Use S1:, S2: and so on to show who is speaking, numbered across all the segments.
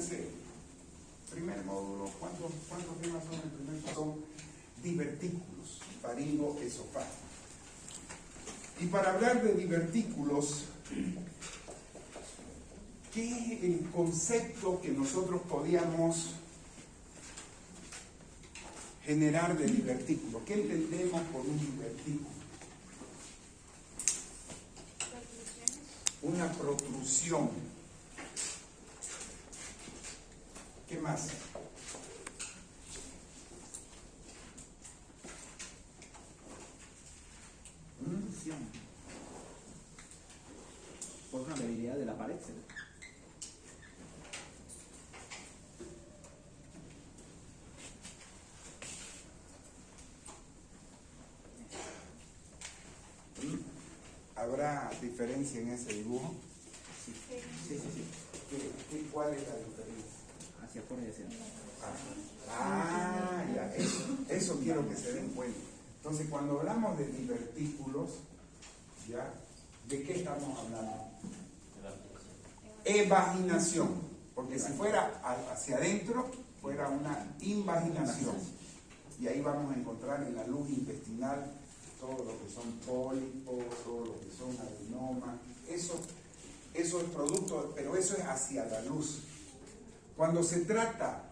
S1: ese primer módulo, ¿cuántos temas son el primer módulo? Son divertículos, faringo, esofágico. Y para hablar de divertículos, ¿qué es el concepto que nosotros podíamos generar de divertículo? ¿Qué entendemos por un divertículo? Una protrusión. ¿Qué más?
S2: Pues una debilidad de la pared.
S1: ¿Habrá diferencia en ese dibujo?
S2: Sí.
S1: ¿Cuál es la diferencia?
S2: Hacia afuera y hacia adentro.
S1: Ya, eso quiero que se den cuenta. Entonces, cuando hablamos de divertículos, ¿ya? ¿De qué estamos hablando? Evaginación, porque si fuera hacia adentro, fuera una invaginación. Y ahí vamos a encontrar en la luz intestinal todo lo que son pólipos, todo lo que son adenomas. Eso es producto, pero eso es hacia la luz. Cuando se trata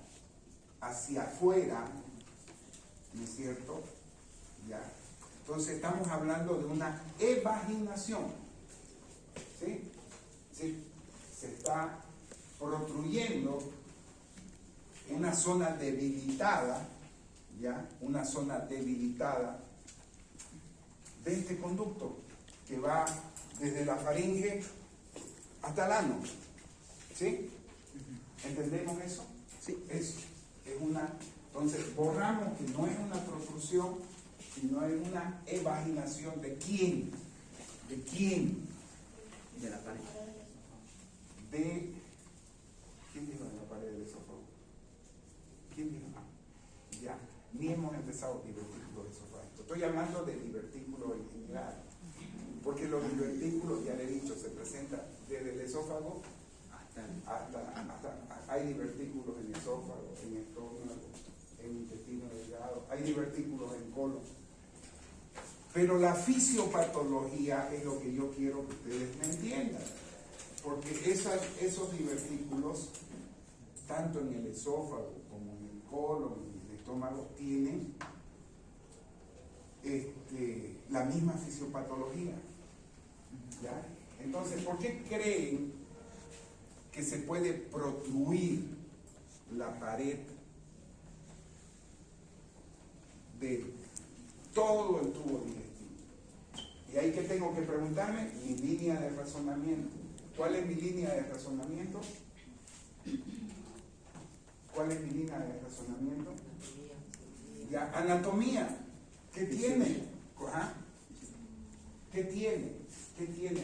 S1: hacia afuera, ¿no es cierto? ¿Ya? Entonces estamos hablando de una evaginación. ¿Sí? ¿Sí? Se está protruyendo una zona debilitada, ¿ya? Una zona debilitada de este conducto que va desde la faringe hasta el ano. ¿Sí? ¿Entendemos eso?
S2: Sí.
S1: Eso es una. Entonces borramos que no es una protrusión, sino es una evaginación. ¿De quién? ¿De quién?
S2: De la pared.
S1: ¿Quién dijo de la pared del esófago? ¿Quién dijo? Ya, ni hemos empezado divertículos esofágicos. Estoy hablando de divertículos en general, porque los divertículos, ya le he dicho, se presentan desde el esófago hasta hay divertículos en esófago, en estómago, en intestino delgado, hay divertículos en colon. Pero la fisiopatología es lo que yo quiero que ustedes me entiendan, porque esos divertículos, tanto en el esófago como en el colon, en el estómago, tienen la misma fisiopatología. ¿Ya? Entonces, ¿por qué creen que se puede protruir la pared de todo el tubo digestivo? Y ahí que tengo que preguntarme mi línea de razonamiento. ¿Cuál es mi línea de razonamiento? ¿Cuál es mi línea de razonamiento? Ya, anatomía. ¿Qué tiene? ¿Ah? ¿Qué tiene? ¿Qué tiene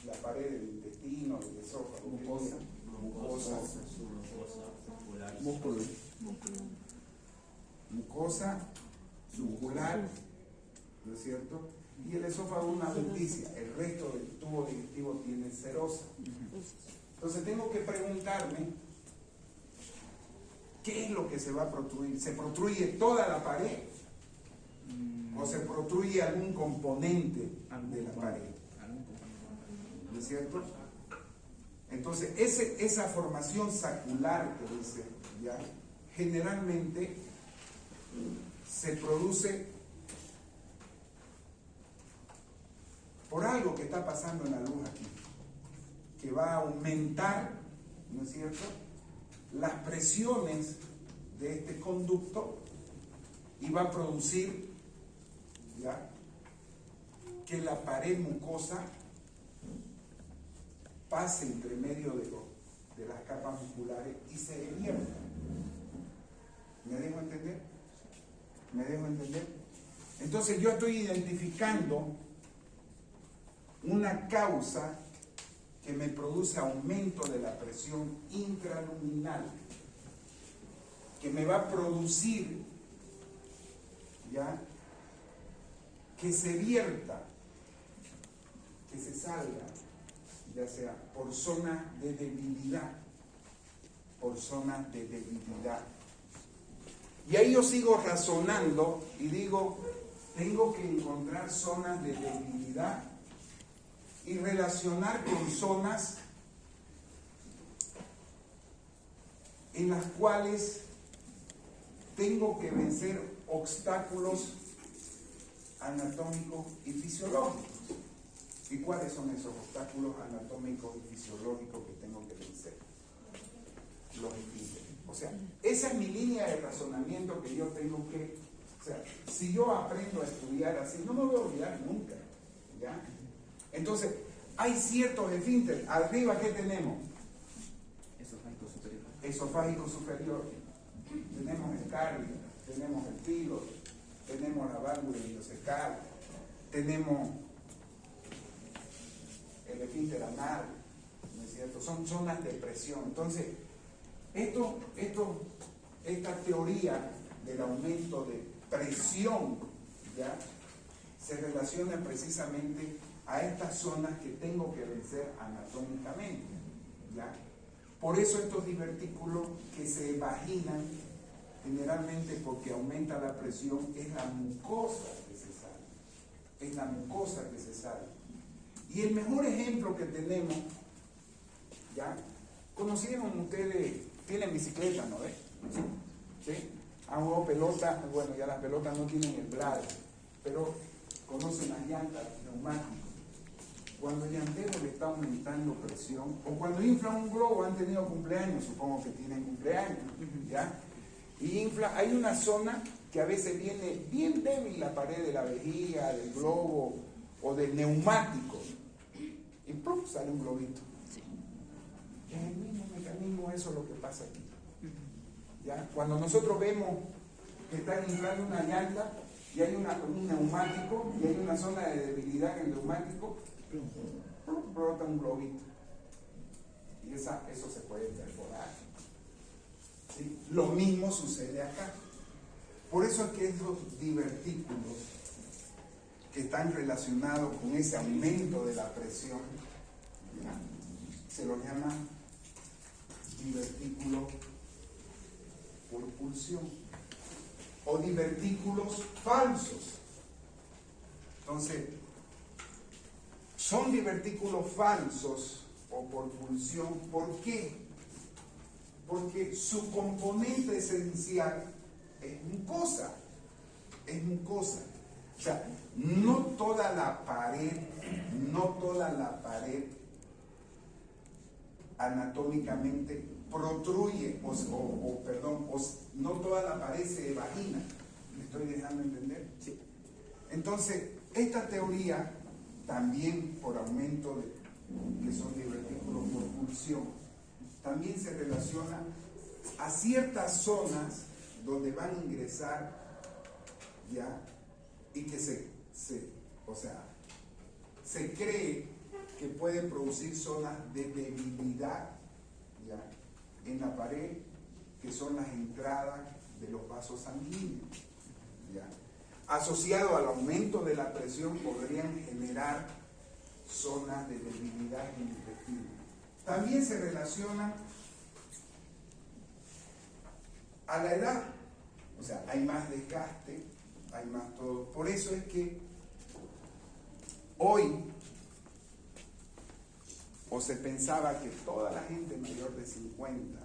S1: la pared del intestino, del esófago?
S2: Mucosa.
S1: Músculo. Mucosa, muscular, ¿no es cierto? Y el esófago una adventicia. El resto del tubo digestivo tiene serosa. Entonces tengo que preguntarme ¿qué es lo que se va a protruir? ¿Se protruye toda la pared? ¿O se protruye algún componente de la pared? ¿No es cierto? Entonces, esa formación sacular que dice, ¿ya? Generalmente se produce por algo que está pasando en la luz aquí, que va a aumentar, ¿no es cierto?, las presiones de este conducto y va a producir, ¿ya?, que la pared mucosa pase entre medio de las capas musculares y se revierta. ¿Me dejo entender? ¿Me dejo entender? Entonces yo estoy identificando una causa que me produce aumento de la presión intraluminal, que me va a producir, ¿ya?, que se vierta, que se salga, ya sea por zona de debilidad. por zonas de debilidad. Y ahí yo sigo razonando y digo, tengo que encontrar zonas de debilidad y relacionar con zonas en las cuales tengo que vencer obstáculos anatómicos y fisiológicos. ¿Y cuáles son esos obstáculos anatómicos y fisiológicos que tengo que vencer? Los esfínteres. O sea, esa es mi línea de razonamiento que yo tengo que... O sea, si yo aprendo a estudiar así, no me voy a olvidar nunca. ¿Ya? Entonces, hay ciertos esfínteres. Arriba, ¿qué tenemos?
S2: Esofágico superior.
S1: Esofágico superior. Tenemos el cardio, tenemos el píloro, tenemos la válvula ileocecal, tenemos el esfínter anal, ¿no es cierto? Son zonas de presión. Entonces, esta teoría del aumento de presión, ¿ya?, se relaciona precisamente a estas zonas que tengo que vencer anatómicamente, ¿ya? Por eso estos divertículos que se vaginan, generalmente porque aumenta la presión, es la mucosa que se sale. Es la mucosa que se sale. Y el mejor ejemplo que tenemos, ¿ya? Conocieron ustedes, tienen bicicleta, ¿no ves? ¿Sí? Han jugado pelota, bueno, ya las pelotas no tienen el bladder, pero conocen las llantas, neumáticos. Cuando el llantero le está aumentando presión, o cuando infla un globo, han tenido cumpleaños, supongo que tienen cumpleaños, ¿ya? Y infla, hay una zona que a veces viene bien débil, la pared de la vejiga, del globo o del neumático, y ¡pum!, sale un globito. Es el mismo mecanismo, eso es lo que pasa aquí. ¿Ya? Cuando nosotros vemos que están inflando una llanta y hay un neumático y hay una zona de debilidad en el neumático, brota un globito. Y eso se puede perforar. ¿Sí? Lo mismo sucede acá. Por eso es que esos divertículos que están relacionados con ese aumento de la presión, ¿ya?, se los llama divertículos por pulsión o divertículos falsos. Entonces, son divertículos falsos o por pulsión. ¿Por qué? Porque su componente esencial es mucosa. Es mucosa. O sea, no toda la pared anatómicamente protruye, no toda la pared se vagina. ¿Me estoy dejando entender?
S2: Sí.
S1: Entonces, esta teoría, también por aumento de, que son divertículos por pulsión, también se relaciona a ciertas zonas donde van a ingresar, ¿ya?, y que se cree que pueden producir zonas de debilidad, ¿ya?, en la pared, que son las entradas de los vasos sanguíneos, ¿ya? Asociado al aumento de la presión podrían generar zonas de debilidad en el intestino. También se relaciona a la edad, o sea, hay más desgaste, hay más todo. Por eso es que hoy, o se pensaba que toda la gente mayor de 50,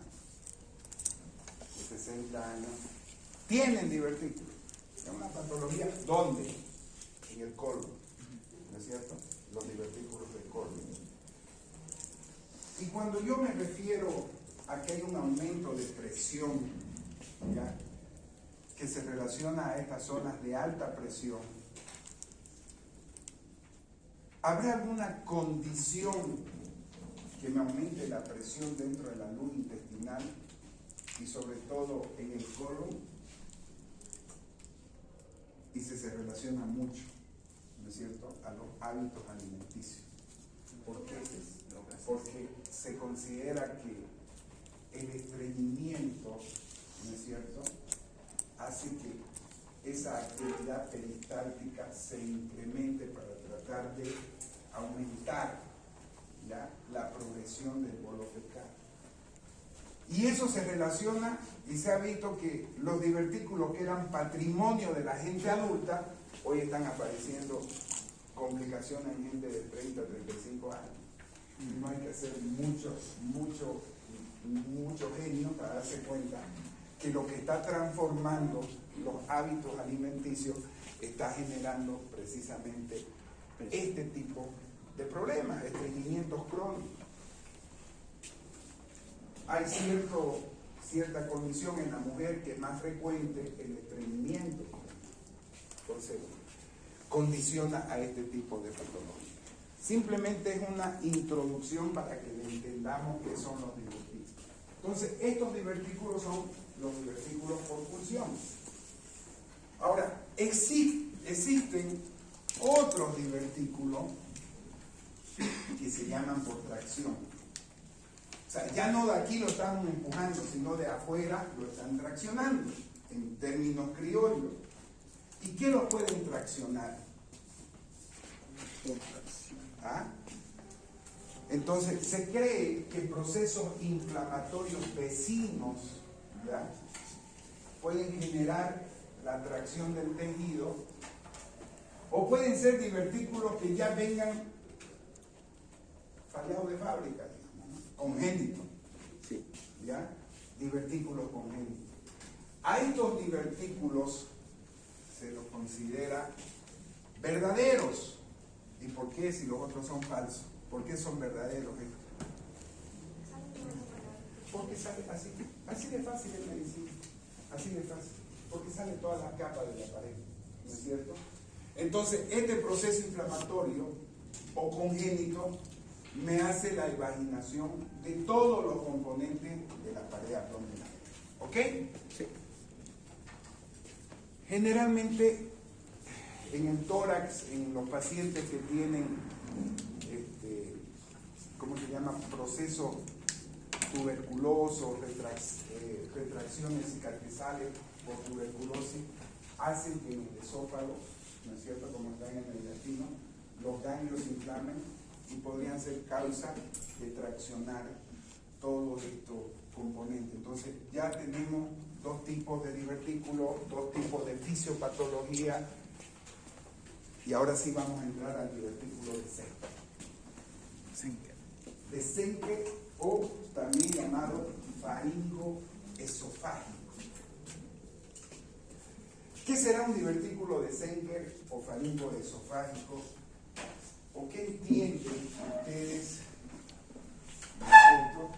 S1: de 60 años, tienen divertículos. Es una patología. ¿Dónde? En el colon, ¿no es cierto? Los divertículos del colon. Y cuando yo me refiero a que hay un aumento de presión, ¿ya?, que se relaciona a estas zonas de alta presión, ¿habrá alguna condición que me aumente la presión dentro de la luz intestinal y sobre todo en el colon? Y se relaciona mucho, ¿no es cierto?, a los hábitos alimenticios. ¿Por qué? Porque se considera que el estreñimiento, ¿no es cierto?, hace que esa actividad peristáltica se incremente para tratar de aumentar, ¿ya?, la progresión del bolo fecal. Y eso se relaciona y se ha visto que los divertículos que eran patrimonio de la gente adulta, hoy están apareciendo complicaciones en gente de 30 a 35 años. No hay que hacer mucho genio para darse cuenta que lo que está transformando los hábitos alimenticios está generando precisamente este tipo de problemas, estreñimientos crónicos. Hay cierta condición en la mujer que es más frecuente, el estreñimiento. Entonces, condiciona a este tipo de patología. Simplemente es una introducción para que le entendamos qué son los divertículos. Entonces, estos divertículos son los divertículos por pulsión. Ahora, existen otros divertículos que se llaman por tracción. O sea, ya no de aquí lo están empujando, sino de afuera lo están traccionando, en términos criollos. ¿Y qué lo pueden traccionar? ¿Ah? Entonces, se cree que procesos inflamatorios vecinos, ¿ya?, pueden generar la tracción del tejido, o pueden ser divertículos que ya vengan fallados de fábrica, digamos, ¿no?, congénitos.
S2: Sí.
S1: ¿Ya? Divertículos congénitos. A estos divertículos se los considera verdaderos. ¿Y por qué si los otros son falsos? ¿Por qué son verdaderos estos? Porque sale así de fácil en medicina, así de fácil, porque sale toda la capa de la pared, ¿no es cierto? Entonces, este proceso inflamatorio o congénito me hace la invaginación de todos los componentes de la pared abdominal. ¿Ok?
S2: Sí.
S1: Generalmente, en el tórax, en los pacientes que tienen, ¿cómo se llama?, proceso tuberculoso, retracciones cicatrizales por tuberculosis, hacen que en el esófago, ¿no es cierto?, como está en el intestino, los ganglios se inflamen y podrían ser causa de traccionar todos estos componentes. Entonces ya tenemos dos tipos de divertículos, dos tipos de fisiopatología, y ahora sí vamos a entrar al divertículo de Zenker. De Zenker, o también llamado faringoesofágico. ¿Qué será un divertículo de Zenker o faringoesofágico? ¿O qué entienden ustedes, ¿no es cierto?,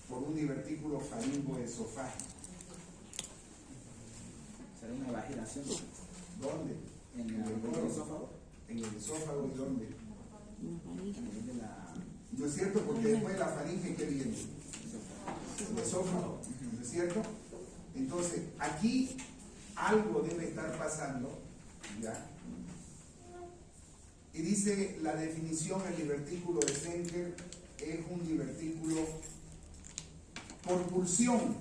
S1: por un divertículo faringoesofágico?
S2: ¿Será una vaginación?
S1: ¿Dónde?
S2: ¿En el esófago?
S1: ¿En el esófago y dónde?
S2: De la...
S1: ¿No es cierto? Porque después de la faringe, ¿qué viene? El esófago, ¿no es cierto? Entonces, aquí algo debe estar pasando, ¿ya? Y dice la definición, el divertículo de Zenker es un divertículo por pulsión.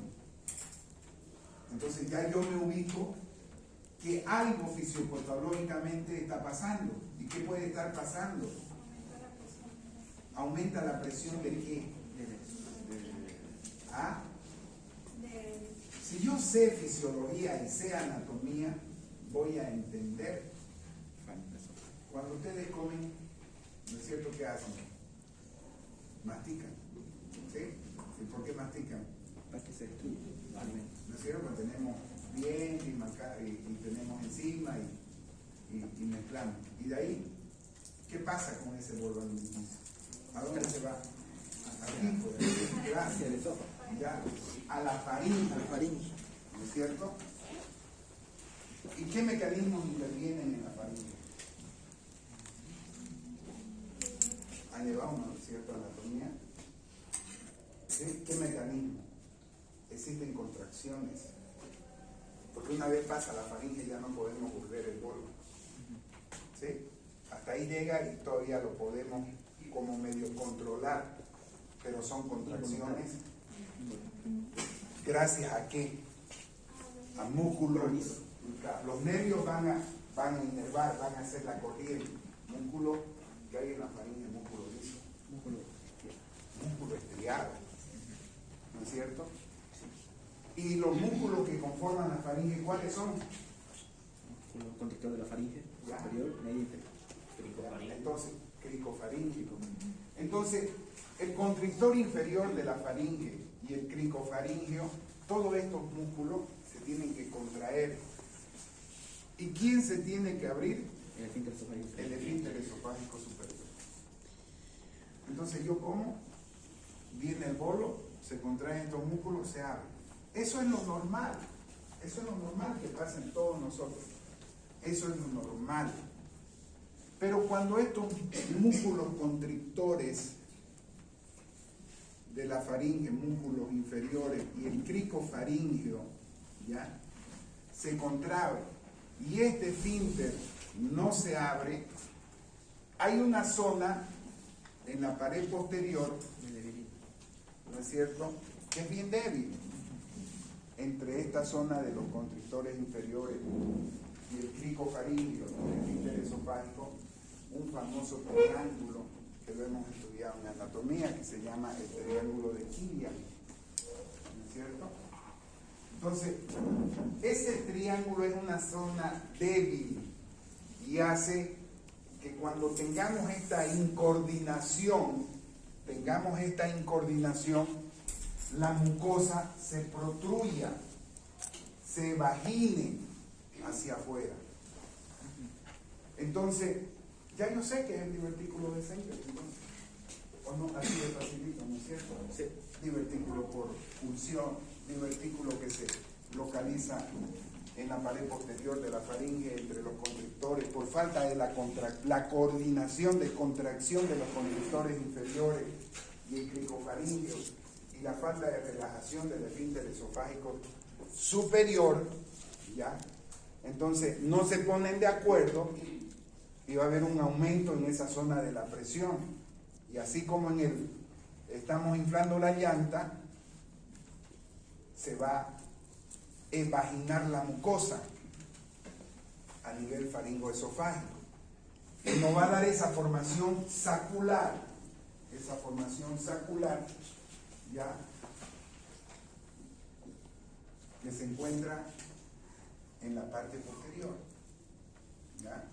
S1: Entonces ya yo me ubico que algo fisiopatológicamente está pasando. ¿Y qué puede estar pasando? ¿Aumenta la presión de qué? ¿Ah? Si yo sé fisiología y sé anatomía, voy a entender. Cuando ustedes comen, ¿no es cierto?, ¿qué hacen? Mastican. ¿Sí? ¿Y por qué mastican?
S2: Para que se destruya los alimentos.
S1: ¿No es cierto? Porque tenemos dientes y tenemos enzima y mezclamos. Y de ahí, ¿qué pasa con ese bolo alimenticio? ¿A dónde se va? Aquí, pues,
S2: Hacia el esófago.
S1: ya, a la faringe.
S2: A la faringe.
S1: ¿No es cierto? ¿Y qué mecanismos intervienen en la faringe? Ha llevado una cierta anatomía. ¿Sí? ¿Qué mecanismo? Existen contracciones. Porque una vez pasa la faringe ya no podemos volver el bolo. ¿Sí? Hasta ahí llega y todavía lo podemos como medio controlar, pero son contracciones. ¿Gracias a qué? A músculos. Los nervios van a inervar, van a hacer la corriente. Músculo que hay en la faringe, músculo liso. Músculo estriado. es cierto? Y los músculos que conforman la faringe, ¿cuáles son?
S2: Músculo constrictor de la faringe
S1: Ya.
S2: superior, medio inferior.
S1: Entonces, cricofaríngico. Entonces, el constrictor inferior de la faringe y el cricofaringio, todos estos músculos se tienen que contraer. ¿Y quién se tiene que abrir?
S2: El esfínter esofágico.
S1: El esfínter esofágico superior. Entonces, yo como, viene el bolo, se contraen estos músculos, se abre. Eso es lo normal. Eso es lo normal que pasa en todos nosotros. Eso es lo normal. Pero cuando estos músculos constrictores de la faringe, músculos inferiores, y el cricofaringio, ¿ya?, se contrae y este esfínter no se abre, hay una zona en la pared posterior, ¿no es cierto?, que es bien débil, entre esta zona de los constrictores inferiores y el cricofaringio, el esfínter esofágico, un famoso triángulo que lo hemos estudiado en anatomía, que se llama el triángulo de Killian, ¿no es cierto? Entonces, ese triángulo es una zona débil y hace que cuando tengamos esta incoordinación, la mucosa se protruya, se vagine hacia afuera. Entonces, ya yo sé que es el divertículo de Senkers, entonces. O no, así de facilito, ¿no es cierto?
S2: Sí.
S1: Divertículo por pulsión, divertículo que se localiza en la pared posterior de la faringe entre los constrictores, por falta de la coordinación de contracción de los constrictores inferiores y el cricofaringio, y la falta de relajación del esfínter esofágico superior, ¿ya? Entonces no se ponen de acuerdo y va a haber un aumento en esa zona de la presión. Y así como estamos inflando la llanta, se va a evaginar la mucosa a nivel faringoesofágico. Y nos va a dar esa formación sacular, ya, que se encuentra en la parte posterior, ¿ya?,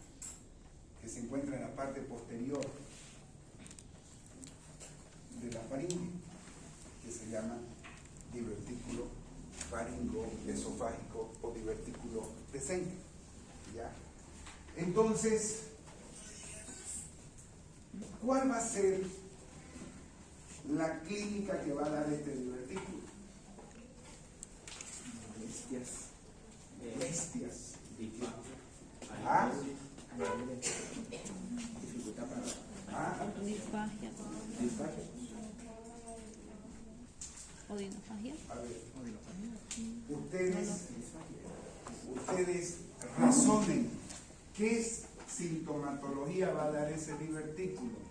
S1: que se encuentra en la parte posterior de la faringe, que se llama divertículo faringoesofágico o divertículo de Senkers, ¿ya? Entonces, ¿cuál va a ser la clínica que va a dar este divertículo? Molestias. ¿Ah?
S2: Dificultad para
S1: ¿Ah?
S3: Disfagia
S2: disfagia.
S3: o dinofagia.
S1: A ver,
S2: O
S1: ustedes razonen qué sintomatología va a dar ese divertículo.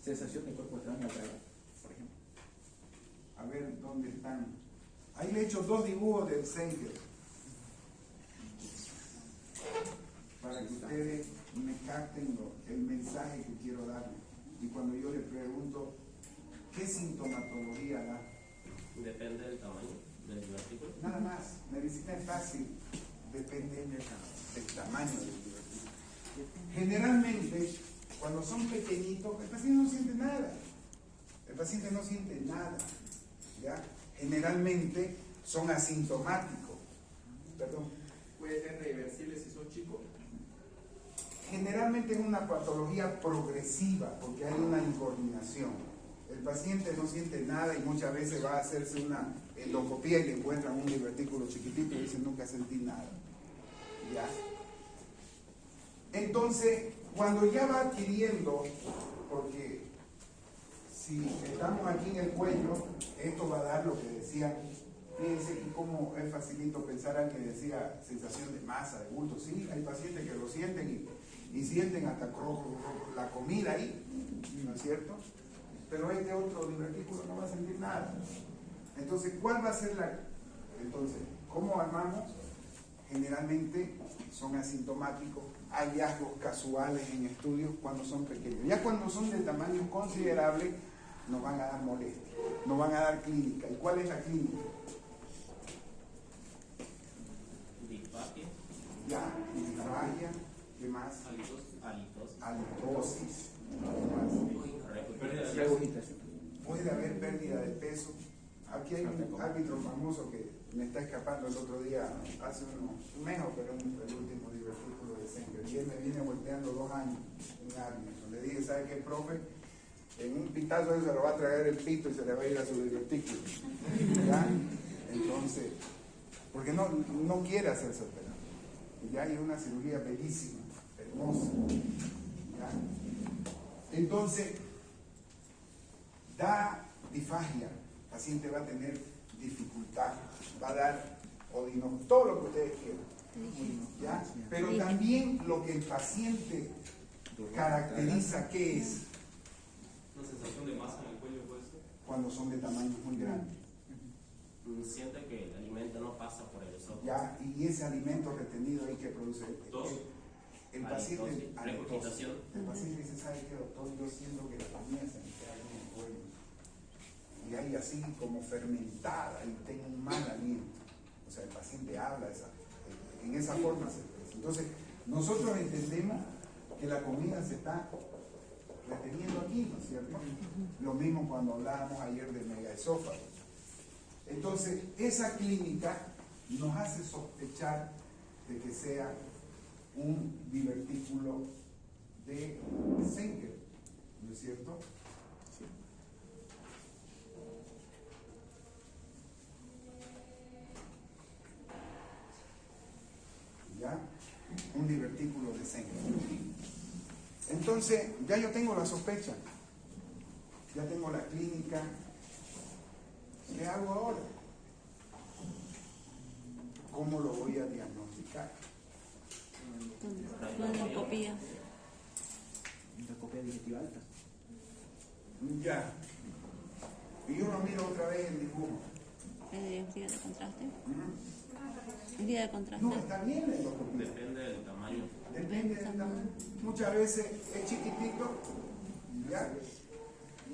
S2: sensación de cuerpo extraño al tragar, por ejemplo.
S1: A ver dónde están. Ahí le he hecho 2 dibujos del Senkers para que ustedes me capten el mensaje que quiero darles. Y cuando yo les pregunto qué sintomatología da,
S4: Depende del tamaño del divertículo.
S1: nada más, medicina es fácil, depende del tamaño del divertículo. Generalmente, cuando son pequeñitos, el paciente no siente nada. El paciente no siente nada, ¿ya? Generalmente son asintomáticos. Perdón.
S5: ¿Puede ser reversible si son chicos?
S1: Generalmente es una patología progresiva porque hay una incoordinación. El paciente no siente nada y muchas veces va a hacerse una endoscopía y le encuentran un divertículo chiquitito y dicen nunca sentí nada. ¿Ya? Entonces, cuando ya va adquiriendo, porque si estamos aquí en el cuello, esto va a dar lo que decía, fíjense que como es facilito pensar al que decía sensación de masa, de bulto. Sí, hay pacientes que lo sienten y sienten hasta la comida ahí, ¿no es cierto? Pero este otro divertículo no va a sentir nada. Entonces, ¿cuál va a ser Entonces, ¿cómo armamos? Generalmente son asintomáticos, hallazgos casuales en estudios cuando son pequeños. Ya cuando son de tamaño considerable, nos van a dar molestia, nos van a dar clínica. ¿Y cuál es la clínica?
S4: Disfagia,
S1: Ya, disfagia, ¿qué más?
S4: halitosis,
S1: Halitosis, ¿qué más?
S2: Regurgitación.
S1: Puede haber pérdida de peso. Aquí hay un árbitro famoso que me está escapando el otro día, hace un mes operó el último divertículo de Senker, y él me viene volteando 2 años, un árbitro. Le dije, ¿sabe qué, profe? En un pitazo se lo va a traer el pito y se le va a ir a su divertículo. ¿Ya? Entonces, porque no quiere hacerse operar. Ya hay una cirugía bellísima, hermosa. ¿Ya? Entonces, da disfagia, el paciente va a tener dificultad, va a dar odino, todo lo que ustedes quieran. ¿Ya? Pero también lo que el paciente caracteriza, ¿qué es?
S5: Una sensación de masa en el cuello puede ser.
S1: Cuando son de tamaño muy grande.
S4: siente que el alimento no pasa por el esófago.
S1: ¿Ya? Y ese alimento retenido ahí que produce
S5: Tos.
S1: el paciente,
S4: Regurgitación.
S1: el paciente dice, ¿sabe qué, doctor? Yo siento que la comida se me queda en el cuello y hay así como fermentada y tengo un mal aliento. O sea, el paciente habla en esa forma se expresa. Entonces, nosotros entendemos que la comida se está reteniendo aquí, ¿no es cierto? Lo mismo cuando hablábamos ayer del megaesófago. Entonces, esa clínica nos hace sospechar de que sea un divertículo de Senker, ¿no es cierto? ¿Ya? Un divertículo de Senker. Entonces, ya yo tengo la sospecha, ya tengo la clínica. ¿Qué hago ahora? ¿Cómo lo voy a diagnosticar?
S3: Con endoscopía.
S2: Endoscopía digestiva alta.
S1: Ya. Y yo lo miro otra vez en dibujo.
S3: Guía de contraste.
S1: ¿Mm?
S3: Guía de contraste.
S1: No, está bien la endoscopía.
S4: Depende del tamaño.
S1: Depende del tamaño. Muchas veces es chiquitito, ¿ya?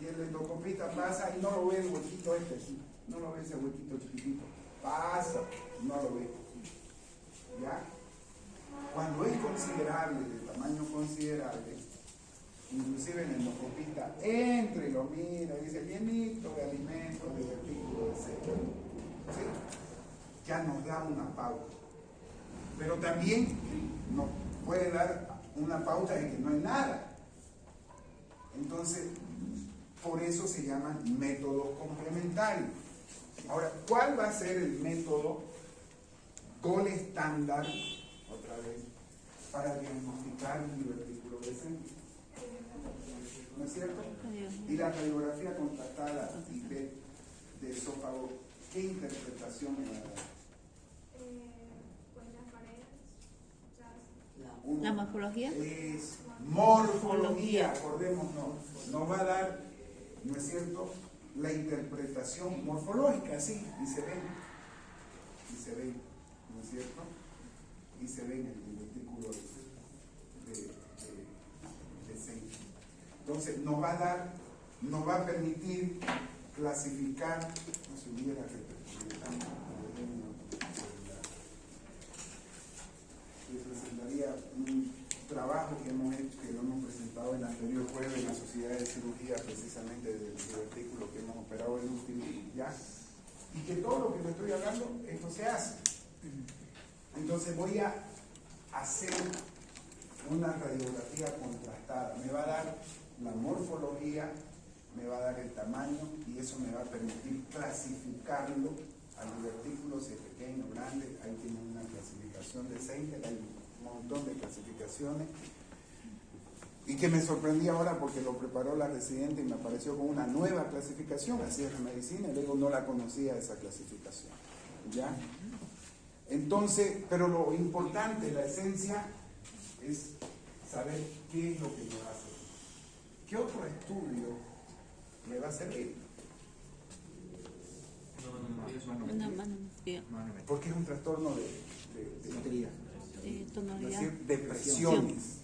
S1: Y el endoscopista pasa y no lo ve el huequito este, no lo ve ese huequito chiquitito. Pasa, no lo ve. ¿Ya? Cuando es considerable, de tamaño considerable, inclusive el endoscopista entra y lo mira y dice, bienito de alimentos, de vertículo, etc. ¿Sí? Ya nos da una pauta. Pero también nos puede dar una pauta de que no hay nada. Entonces, por eso se llaman métodos complementarios. Ahora, ¿cuál va a ser el método gold estándar, otra vez, para diagnosticar un divertículo de Senker? ¿No es cierto? Y la radiografía contrastada y de esófago, ¿qué interpretación me va a dar?
S6: Pues las paredes, o sea,
S1: Uno
S3: La morfología.
S1: es morfología, acordémonos, nos va a dar, ¿no es cierto?, la interpretación morfológica, sí, y se ven, ¿no es cierto? Y se ven en el divertículo de Senker. Entonces, nos va a dar, nos va a permitir clasificar, no se hubiera repetido tanto, les presentaría un trabajo que hemos hecho, que lo hemos presentado el anterior jueves en la Sociedad de Cirugía, precisamente del divertículo que hemos operado el último, ¿ya? Y que todo lo que le estoy hablando, esto se hace. Entonces voy a hacer una radiografía contrastada, me va a dar la morfología, me va a dar el tamaño y eso me va a permitir clasificarlo al divertículo, si es pequeño, grande. Ahí tienen una clasificación de Senker, hay un montón de clasificaciones y que me sorprendí ahora porque lo preparó la residente y me apareció con una nueva clasificación, así es la medicina, y luego no la conocía esa clasificación, ¿ya? Entonces, pero lo importante, la esencia es saber qué es lo que me va a hacer. ¿Qué otro estudio me va a servir?
S3: Una manometría.
S1: Porque es un trastorno de
S3: Tonalidad.
S1: depresiones.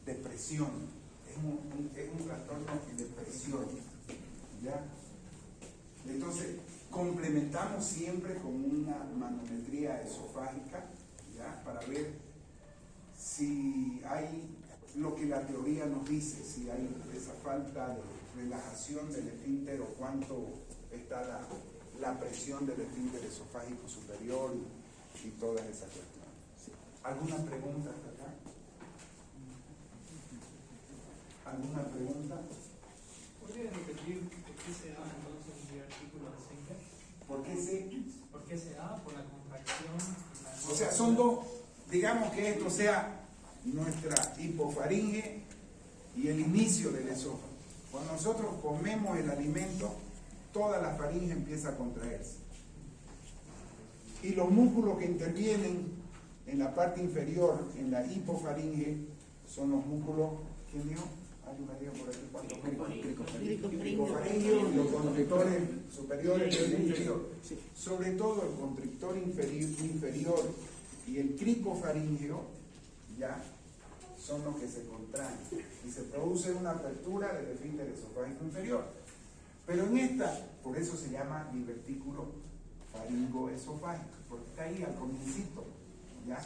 S1: Depresión. Es un trastorno de depresión. ¿Ya? Entonces, complementamos siempre con una manometría esofágica, ¿ya? Para ver si hay lo que la teoría nos dice, si hay esa falta de relajación del esfínter o cuánto está la presión del esfínter esofágico superior y todas esas cuestiones. ¿Alguna pregunta hasta acá? ¿Alguna pregunta?
S7: ¿Podría repetir por qué se da entonces el artículo de Senker?
S1: ¿Por qué se?
S7: ¿Por qué se da? Por la contracción.
S1: O sea, son dos, digamos que esto sea nuestra hipofaringe y el inicio del esófago. Cuando nosotros comemos el alimento, toda la faringe empieza a contraerse. Y los músculos que intervienen en la parte inferior, en la hipofaringe, son los músculos, ¿quién dijo? Alguien me dijo por aquí cuántos cricofaringios y los constrictores superiores y el inferior. Sobre todo el constrictor inferior y el cricofaringio, ya, son los que se contraen y se produce una apertura del esfínter esofágico inferior. Pero en esta, por eso se llama divertículo faringoesofágico, porque está ahí al comiencito, ¿ya?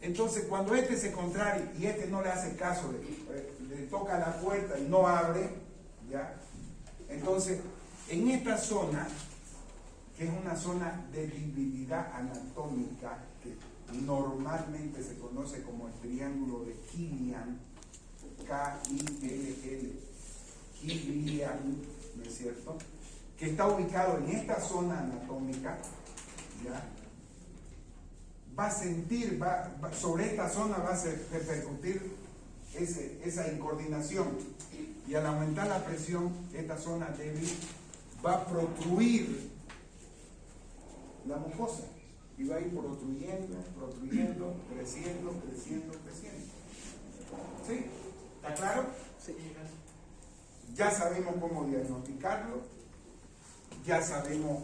S1: Entonces, cuando este se contrae y este no le hace caso, le toca la puerta y no abre, ¿ya? Entonces, en esta zona, que es una zona de debilidad anatómica, que normalmente se conoce como el triángulo de Killian, K-I-L-L, Killian, ¿no es cierto? Que está ubicado en esta zona anatómica, ¿ya? Va a sentir, sobre esta zona va a repercutir esa incoordinación, y al aumentar la presión, esta zona débil va a protruir la mucosa y va a ir protruyendo, creciendo. ¿Sí? ¿Está claro?
S7: Sí.
S1: Ya sabemos cómo diagnosticarlo, ya sabemos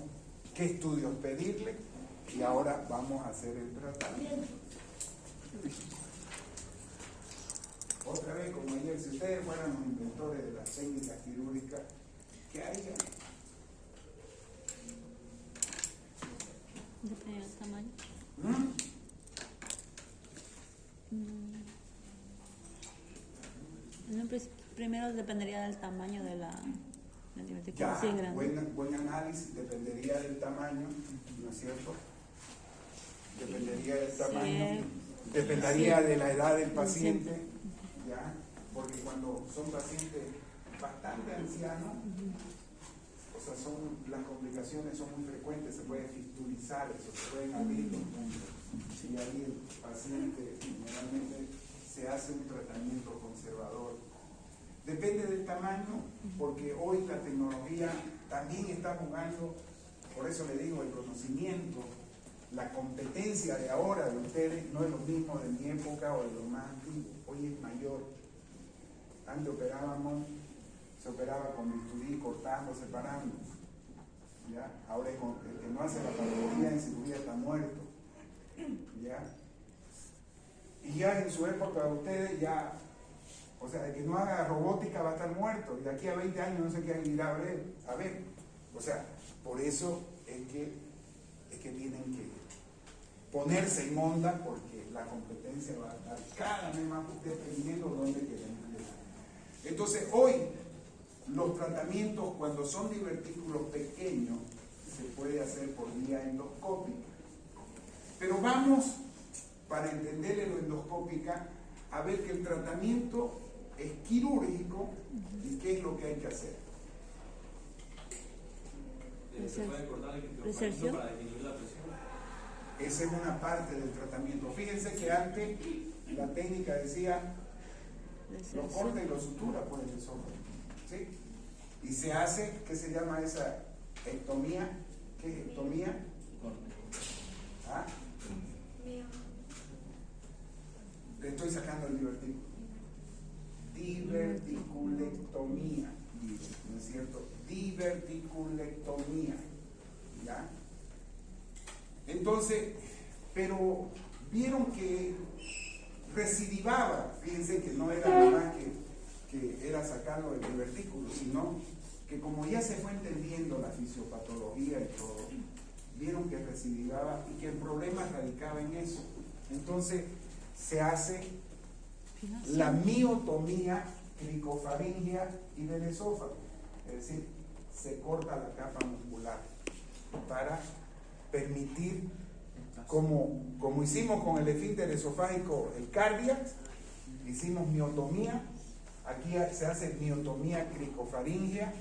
S1: qué estudios pedirle, y ahora vamos a hacer el tratamiento. Otra vez, como ayer, si ustedes fueran los inventores de las técnicas quirúrgicas, ¿qué harían?
S3: Depende del tamaño. Primero dependería del tamaño de la divertícula.
S1: Ya,
S3: Sí, grande.
S1: buen análisis, dependería del tamaño, ¿no es cierto? Dependería del tamaño, dependería de la edad del paciente, ¿ya? Porque cuando son pacientes bastante ancianos, o sea, las complicaciones son muy frecuentes, se puede fistulizar eso, se pueden abrir los puntos. Y ahí el paciente generalmente se hace un tratamiento conservador. Depende del tamaño, porque hoy la tecnología también está jugando, por eso le digo, el conocimiento, la competencia de ahora de ustedes no es lo mismo de mi época o de lo más antiguo, hoy es mayor. Antes se operaba con bisturí, cortando, separando, ¿ya? Ahora el que no hace la patología en cirugía está muerto, ¿ya? Y ya en su época de ustedes ya, o sea, el que no haga robótica va a estar muerto, y de aquí a 20 años no sé qué irá a ver. O sea, por eso es que tienen que ponerse en onda, porque la competencia va a estar cada vez más dependiendo de dónde queremos llegar. Entonces, hoy, los tratamientos cuando son divertículos pequeños se puede hacer por vía endoscópica. Pero vamos, para entenderle lo endoscópica, a ver que el tratamiento es quirúrgico y qué es lo que hay que hacer.
S5: ¿Se puede cortar el
S3: Reserción.
S5: para disminuir la presión?
S1: Esa es una parte del tratamiento. Fíjense que antes la técnica decía lo corta y lo sutura por el esófago, ¿sí? Y se hace, ¿qué se llama esa ectomía? ¿Qué es ectomía? ¿Ah?
S6: Mío.
S1: Le estoy sacando el divertículo. Diverticulectomía, ¿no es cierto? Diverticulectomía, ¿ya? Entonces, pero vieron que recidivaba, fíjense que no era nada más que era sacarlo del divertículo, sino que como ya se fue entendiendo la fisiopatología y todo, vieron que recidivaba y que el problema radicaba en eso. Entonces se hace la miotomía cricofaringea y del esófago, es decir, se corta la capa muscular para permitir, como hicimos con el esfínter esofágico, el cardiac, hicimos miotomía, aquí se hace miotomía cricofaringea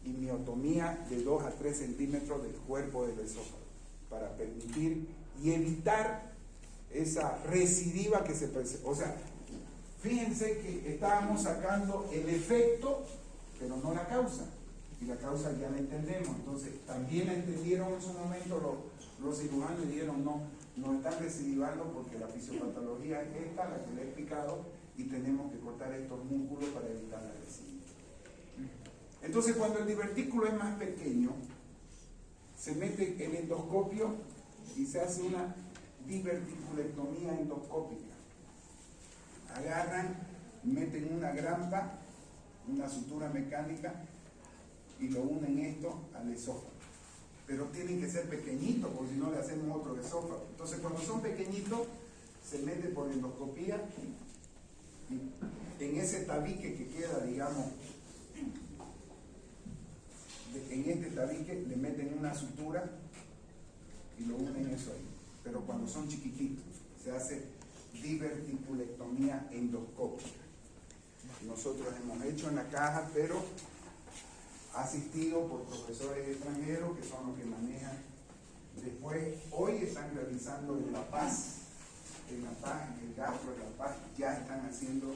S1: y miotomía de 2 a 3 centímetros del cuerpo del esófago, para permitir y evitar esa recidiva que se presenta. O sea, fíjense que estábamos sacando el efecto, pero no la causa. Y la causa ya la entendemos. Entonces, también la entendieron en su momento los cirujanos y dijeron, no están recidivando porque la fisiopatología es esta, la que le he explicado, y tenemos que cortar estos músculos para evitar la recidiva. Entonces, cuando el divertículo es más pequeño, se mete el endoscopio y se hace una diverticulectomía endoscópica. Agarran, meten una grampa, una sutura mecánica y lo unen esto al esófago. Pero tienen que ser pequeñitos, porque si no le hacemos otro esófago. Entonces, cuando son pequeñitos, se mete por endoscopía y en ese tabique que queda, digamos, en este tabique le meten una sutura y lo unen eso ahí. Pero cuando son chiquititos, se hace diverticulectomía endoscópica. Nosotros hemos hecho en la caja, pero asistido por profesores extranjeros que son los que manejan. Después, hoy están realizando en La Paz, en el gastro de La Paz, ya están haciendo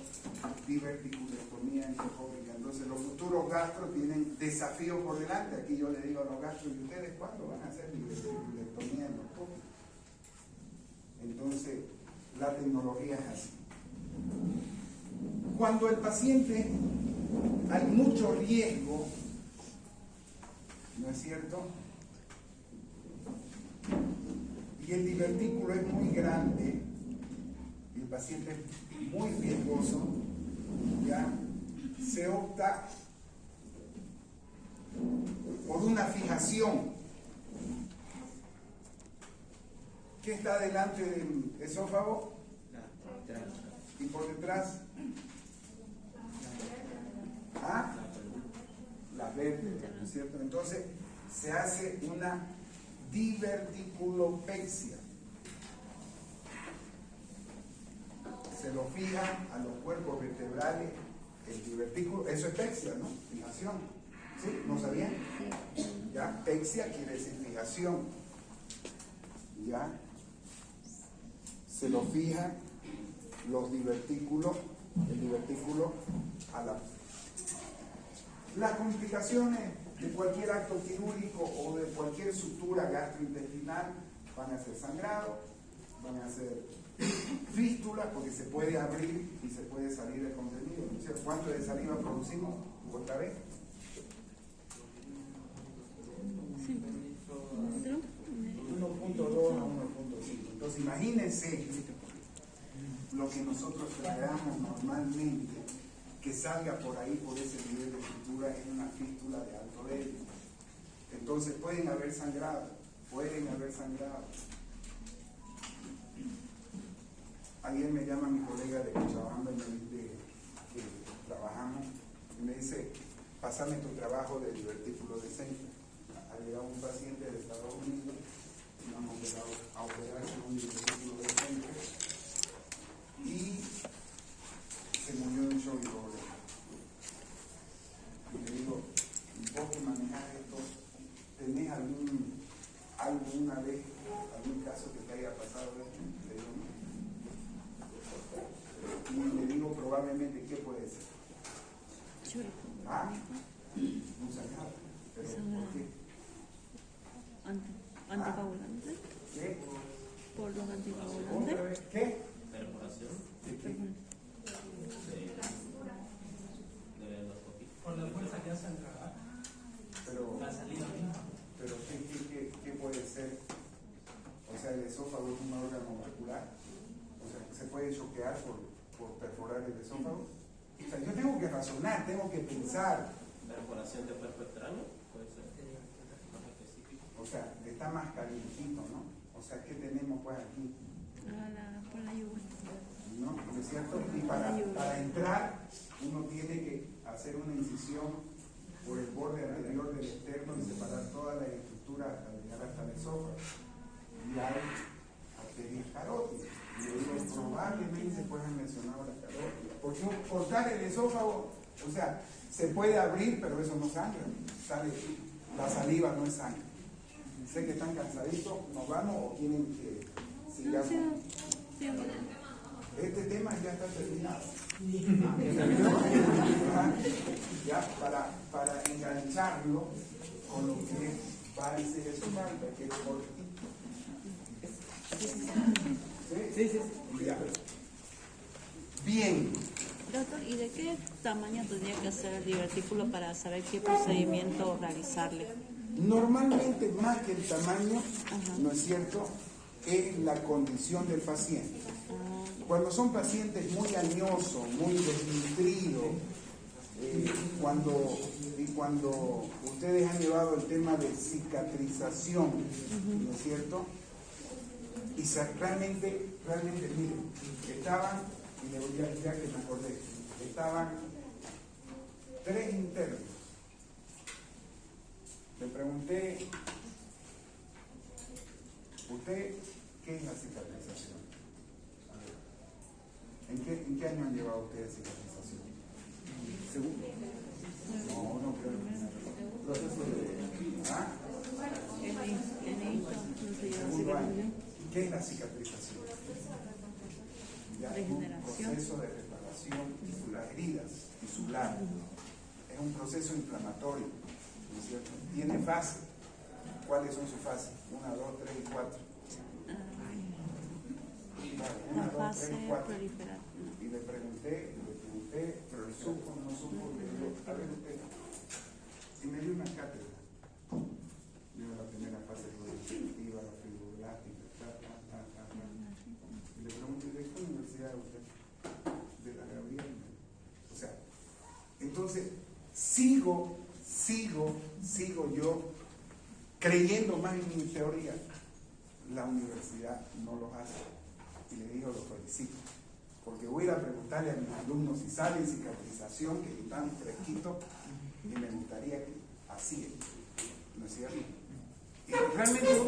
S1: diverticulectomía endoscópica. Entonces, los futuros gastros tienen desafíos por delante. Aquí yo le digo a los gastros, ¿y ustedes cuándo van a hacer diverticulectomía endoscópica? Entonces, la tecnología es así. Cuando el paciente hay mucho riesgo, ¿no es cierto? Y el divertículo es muy grande, y el paciente es muy riesgoso, ya se opta por una fijación. ¿Qué está delante del esófago? Y por detrás, la vértebra, ¿no es cierto? Entonces se hace una diverticulopexia. Se lo fijan a los cuerpos vertebrales, el divertículo, eso es pexia, ¿no? Fijación. ¿Sí? ¿No sabían? Ya, pexia quiere decir fijación. Ya. Se lo fijan los divertículos, el divertículo a la... Las complicaciones de cualquier acto quirúrgico o de cualquier sutura gastrointestinal van a ser sangrado, van a ser fístulas, porque se puede abrir y se puede salir el contenido. ¿Cuánto de saliva producimos? ¿Otra vez?
S3: Sí.
S1: 1.2 a 1.5. Entonces imagínense lo que nosotros tragamos normalmente, que salga por ahí, por ese nivel de estructura, en una fístula de alto débito. Entonces pueden haber sangrado. Ayer me llama mi colega de Cochabamba y me dice que trabajamos y me dice, pásame tu trabajo de divertículo decente. Ha llegado un paciente de Estados Unidos y vamos a operar con un divertículo decente y se murió de un shock hipoglémico. Y le digo, vos que manejás esto, ¿tenés alguna vez, algún caso que te haya pasado esto? Le digo, no. Y le digo, probablemente, ¿qué puede ser? Un sangrado. ¿Pero por qué?
S3: Anticoagulante.
S1: ¿Qué?
S3: Por los
S1: ¿Otra
S3: anticoagulantes.
S1: vez? ¿Qué?
S4: Perforación
S1: ¿De qué?
S4: de endoscopía.
S7: Por la fuerza que hace al tragar,
S1: Pero,
S7: la salida misma.
S1: pero ¿qué puede ser? O sea, el esófago es un órgano muscular. O sea, ¿se puede choquear por perforar el esófago? O sea, yo tengo que razonar, tengo que pensar.
S4: Perforación de cuerpo extraño, puede ser más específico.
S1: O sea, está más calientito, ¿no? O sea, ¿qué tenemos pues aquí?
S3: Por la yugular.
S1: ¿No? ¿No es cierto? Y para entrar, uno tiene que hacer una incisión por el borde anterior del externo y separar toda la estructura hasta llegar hasta el esófago. Y hay arterias carótidas. Y ellos probablemente pues han mencionado las carótidas. Porque cortar el esófago, o sea, se puede abrir, pero eso no sangra. Sale, la saliva no es sangre. Sé que están cansaditos, ¿nos vamos o quieren que sigamos? Este tema ya está terminado. Ya para engancharlo con lo que es varices esofágicas, que es cortito. ¿Sí? Ya. Bien.
S3: Doctor, ¿y de qué tamaño tendría que hacer el divertículo para saber qué procedimiento realizarle?
S1: Normalmente, más que el tamaño, ¿no es cierto?, es la condición del paciente. Cuando son pacientes muy añosos, muy desnutridos, cuando ustedes han llevado el tema de cicatrización, ¿no es cierto? Y realmente, miren, estaban, y le voy a ya que me acordé, estaban 3 internos. Le pregunté, ¿usted qué es la cicatrización? ¿En qué año han llevado ustedes cicatrización?
S2: Segundo.
S1: No creo. Proceso de... ¿Ah? Segundo año. ¿Qué es la cicatrización? Ya, un proceso de reparación de las heridas tisulares. Es un proceso inflamatorio, ¿no es cierto? Tiene fases. ¿Cuáles son sus fases? 1, 2, 3 y 4. 1, 2, 3 y 4. Y le pregunté, pero el supo, no supo, le digo, a ver usted, si me dio una cátedra, dio la primera fase proyectiva, la fibroblástica, y le pregunto, ¿de qué universidad es usted? De la Gabriel. O sea, entonces, sigo yo creyendo más en mi teoría. La universidad no lo hace. Y le digo, lo felicito. Porque voy a ir a preguntarle a mis alumnos si saben cicatrización, que están fresquitos, y me gustaría que así es. ¿No es cierto? Y realmente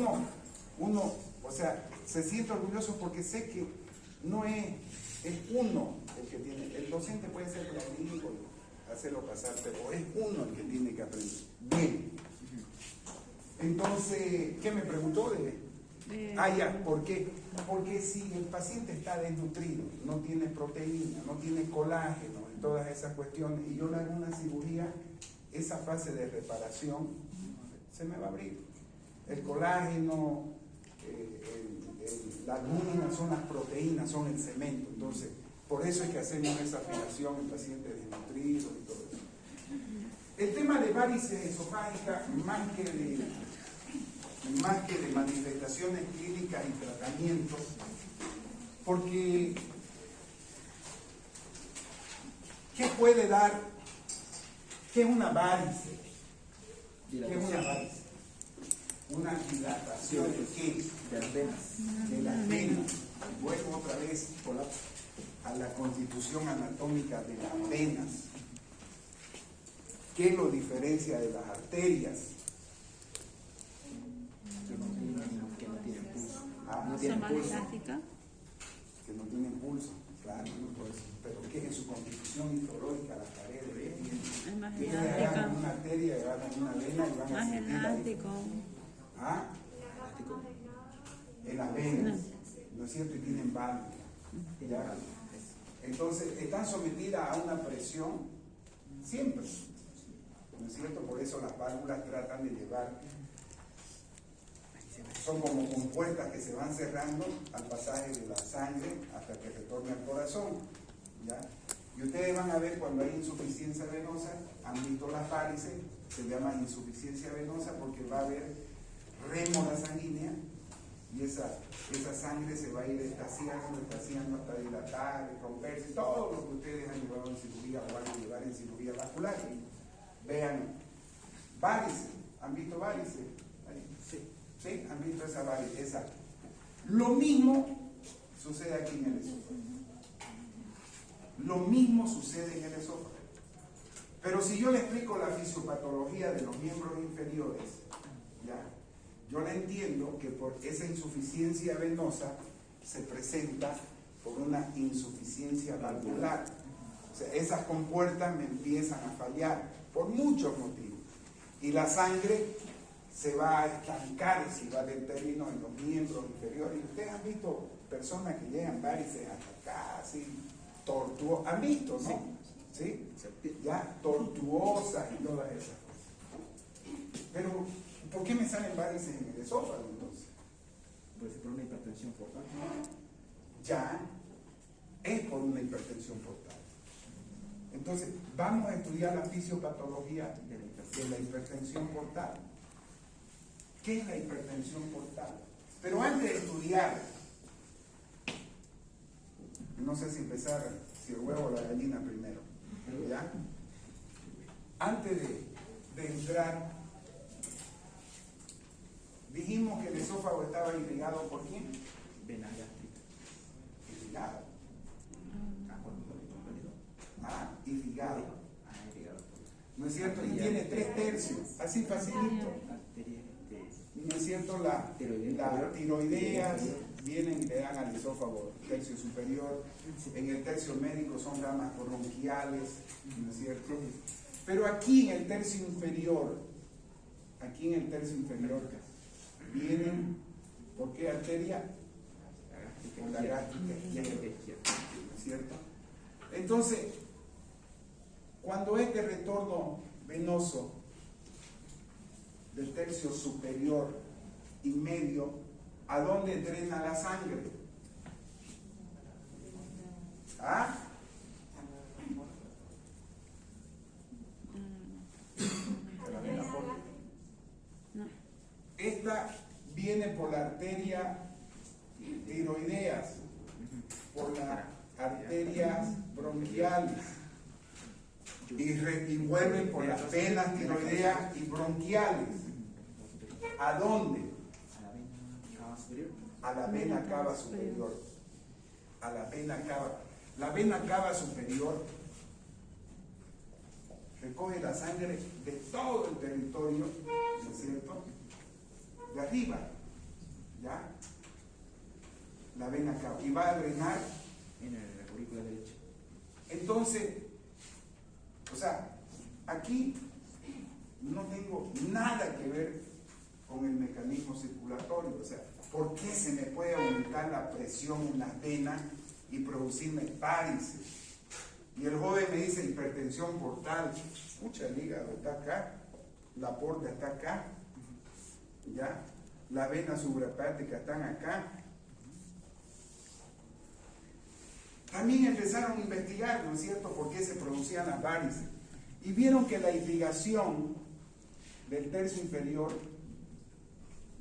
S1: uno, o sea, se siente orgulloso porque sé que no es uno el que tiene. El docente puede ser bilingüe, hacerlo pasar, pero es uno el que tiene que aprender. Bien. Entonces, ¿qué me preguntó ¿por qué? Porque si el paciente está desnutrido, no tiene proteína, no tiene colágeno, y todas esas cuestiones, y yo le hago una cirugía, esa fase de reparación se me va a abrir. El colágeno, la albúmina son las proteínas, son el cemento. Entonces, por eso es que hacemos esa fijación en pacientes desnutridos y todo eso. El tema de varices esofágicas, más que de manifestaciones clínicas y tratamientos, porque ¿qué puede dar? ¿Qué es una varice? ¿Qué es una varice? Una dilatación de qué?
S2: De las venas.
S1: De las venas. Vuelvo otra vez a la constitución anatómica de las venas. ¿Qué lo diferencia de las arterias?
S2: Que no tienen pulso.
S1: No
S3: ¿Son
S1: tienen
S3: más
S1: pulso.
S3: elásticas?
S1: Que no tienen pulso, claro, no por eso. Pero que en su constitución histológica las paredes
S3: Es más
S1: tienen
S3: elástica.
S1: agarran una arteria, agarran una vena y van a
S3: Más
S1: sentir ahí.
S3: elástico.
S1: ¿Ah? En las venas, ¿no es cierto? Y tienen válvula. ¿Ya? Entonces, están sometidas a una presión siempre, ¿no es cierto? Por eso las válvulas tratan de llevar, son como compuertas que se van cerrando al pasaje de la sangre hasta que retorne al corazón, ¿ya? Y ustedes van a ver cuando hay insuficiencia venosa, han visto las varices, se llama insuficiencia venosa porque va a haber rémora sanguínea Y esa sangre se va a ir estaciando hasta dilatar, romperse, todo lo que ustedes han llevado en cirugía o van a llevar en cirugía vascular. Y vean, varices, ¿han visto varices? Sí, han visto esa varice, esa. Lo mismo sucede aquí en el esófago. Lo mismo sucede en el esófago. Pero si yo le explico la fisiopatología de los miembros inferiores, ya, yo le entiendo que por esa insuficiencia venosa se presenta por una insuficiencia valvular. O sea, esas compuertas me empiezan a fallar por muchos motivos. Y la sangre se va a estancar si vale el término en los miembros inferiores. Ustedes han visto personas que llegan varices hasta acá, así, tortuosas. ¿Han visto, no? ¿Sí? Ya, tortuosas y todas esas cosas. Pero, ¿por qué me salen varices en el esófago entonces?
S2: Puede ser por una hipertensión portal.
S1: Ya, es por una hipertensión portal. Entonces, vamos a estudiar la fisiopatología de la hipertensión portal. ¿Qué es la hipertensión portal? Pero antes de estudiar, no sé si empezar, si el huevo o la gallina primero, ¿ya? Antes de entrar, dijimos que el esófago estaba irrigado por quién?
S2: Vena gástrica.
S1: Irrigado.
S2: Ah,
S1: Irrigado.
S2: irrigado.
S1: ¿No es cierto? Y tiene 3/3, así facilito. ¿No es cierto? La tiroideas vienen y le dan al esófago tercio superior. En el tercio médico son ramas bronquiales, ¿no es cierto? Pero aquí en el tercio inferior, vienen, ¿por qué arteria? Por la gástrica izquierda, ¿no es cierto? Entonces, cuando este retorno venoso del tercio superior y medio, ¿a dónde drena la sangre? ¿Ah? Esta viene por la arteria tiroideas, por las arterias bronquiales y vuelven por las venas tiroideas y bronquiales. ¿A dónde? A la vena cava superior. A la vena cava. La vena cava superior recoge la sangre de todo el territorio, ¿no es cierto? De arriba, ¿ya? La vena cava. Y va a drenar
S2: en la aurícula derecha.
S1: Entonces, o sea, aquí no tengo nada que ver con el mecanismo circulatorio. O sea, ¿por qué se me puede aumentar la presión en las venas y producirme varices? Y el joven me dice hipertensión portal. Escucha, el hígado está acá, la porta está acá, ¿ya? Las venas subrahepáticas están acá. También empezaron a investigar, ¿no es cierto?, por qué se producían las varices. Y vieron que la irrigación del tercio inferior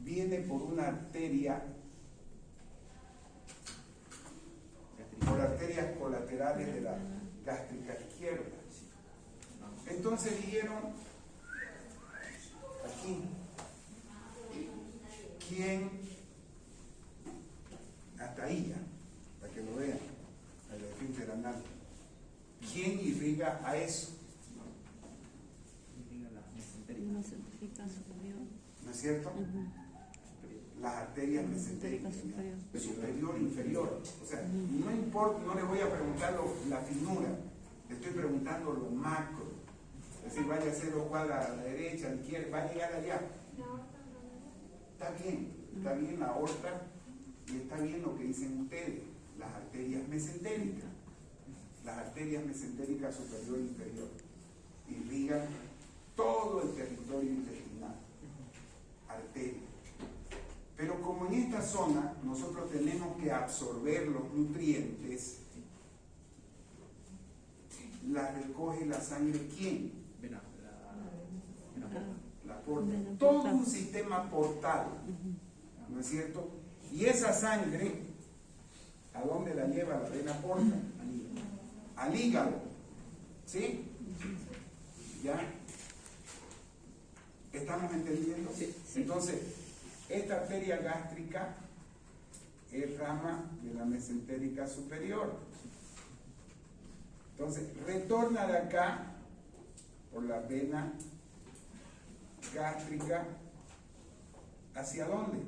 S1: viene por una arteria, por arterias colaterales de la gástrica izquierda. Entonces dijeron, aquí, ¿quién? Hasta ahí ya, para que lo vean, el esfínter anal. ¿Quién irriga a eso? ¿No es cierto? Las arterias mesentéricas, superior e inferior. O sea, no importa, no le voy a preguntar la finura, le estoy preguntando lo macro. Es decir, vaya a hacer 2 cuadras a la derecha, a la izquierda, va a llegar allá. Está bien la aorta y está bien lo que dicen ustedes, las arterias mesentéricas. Las arterias mesentéricas superior e inferior irrigan todo el territorio intestinal. Arteria. Pero como en esta zona nosotros tenemos que absorber los nutrientes, la recoge la sangre, ¿quién? La porta. Todo un sistema portal, ¿no es cierto? Y esa sangre, ¿a dónde la lleva la vena porta? Al hígado. ¿Sí? ¿Ya? ¿Estamos entendiendo?
S2: Sí.
S1: Entonces, esta arteria gástrica es rama de la mesentérica superior. Entonces, retorna de acá por la vena gástrica. ¿Hacia dónde?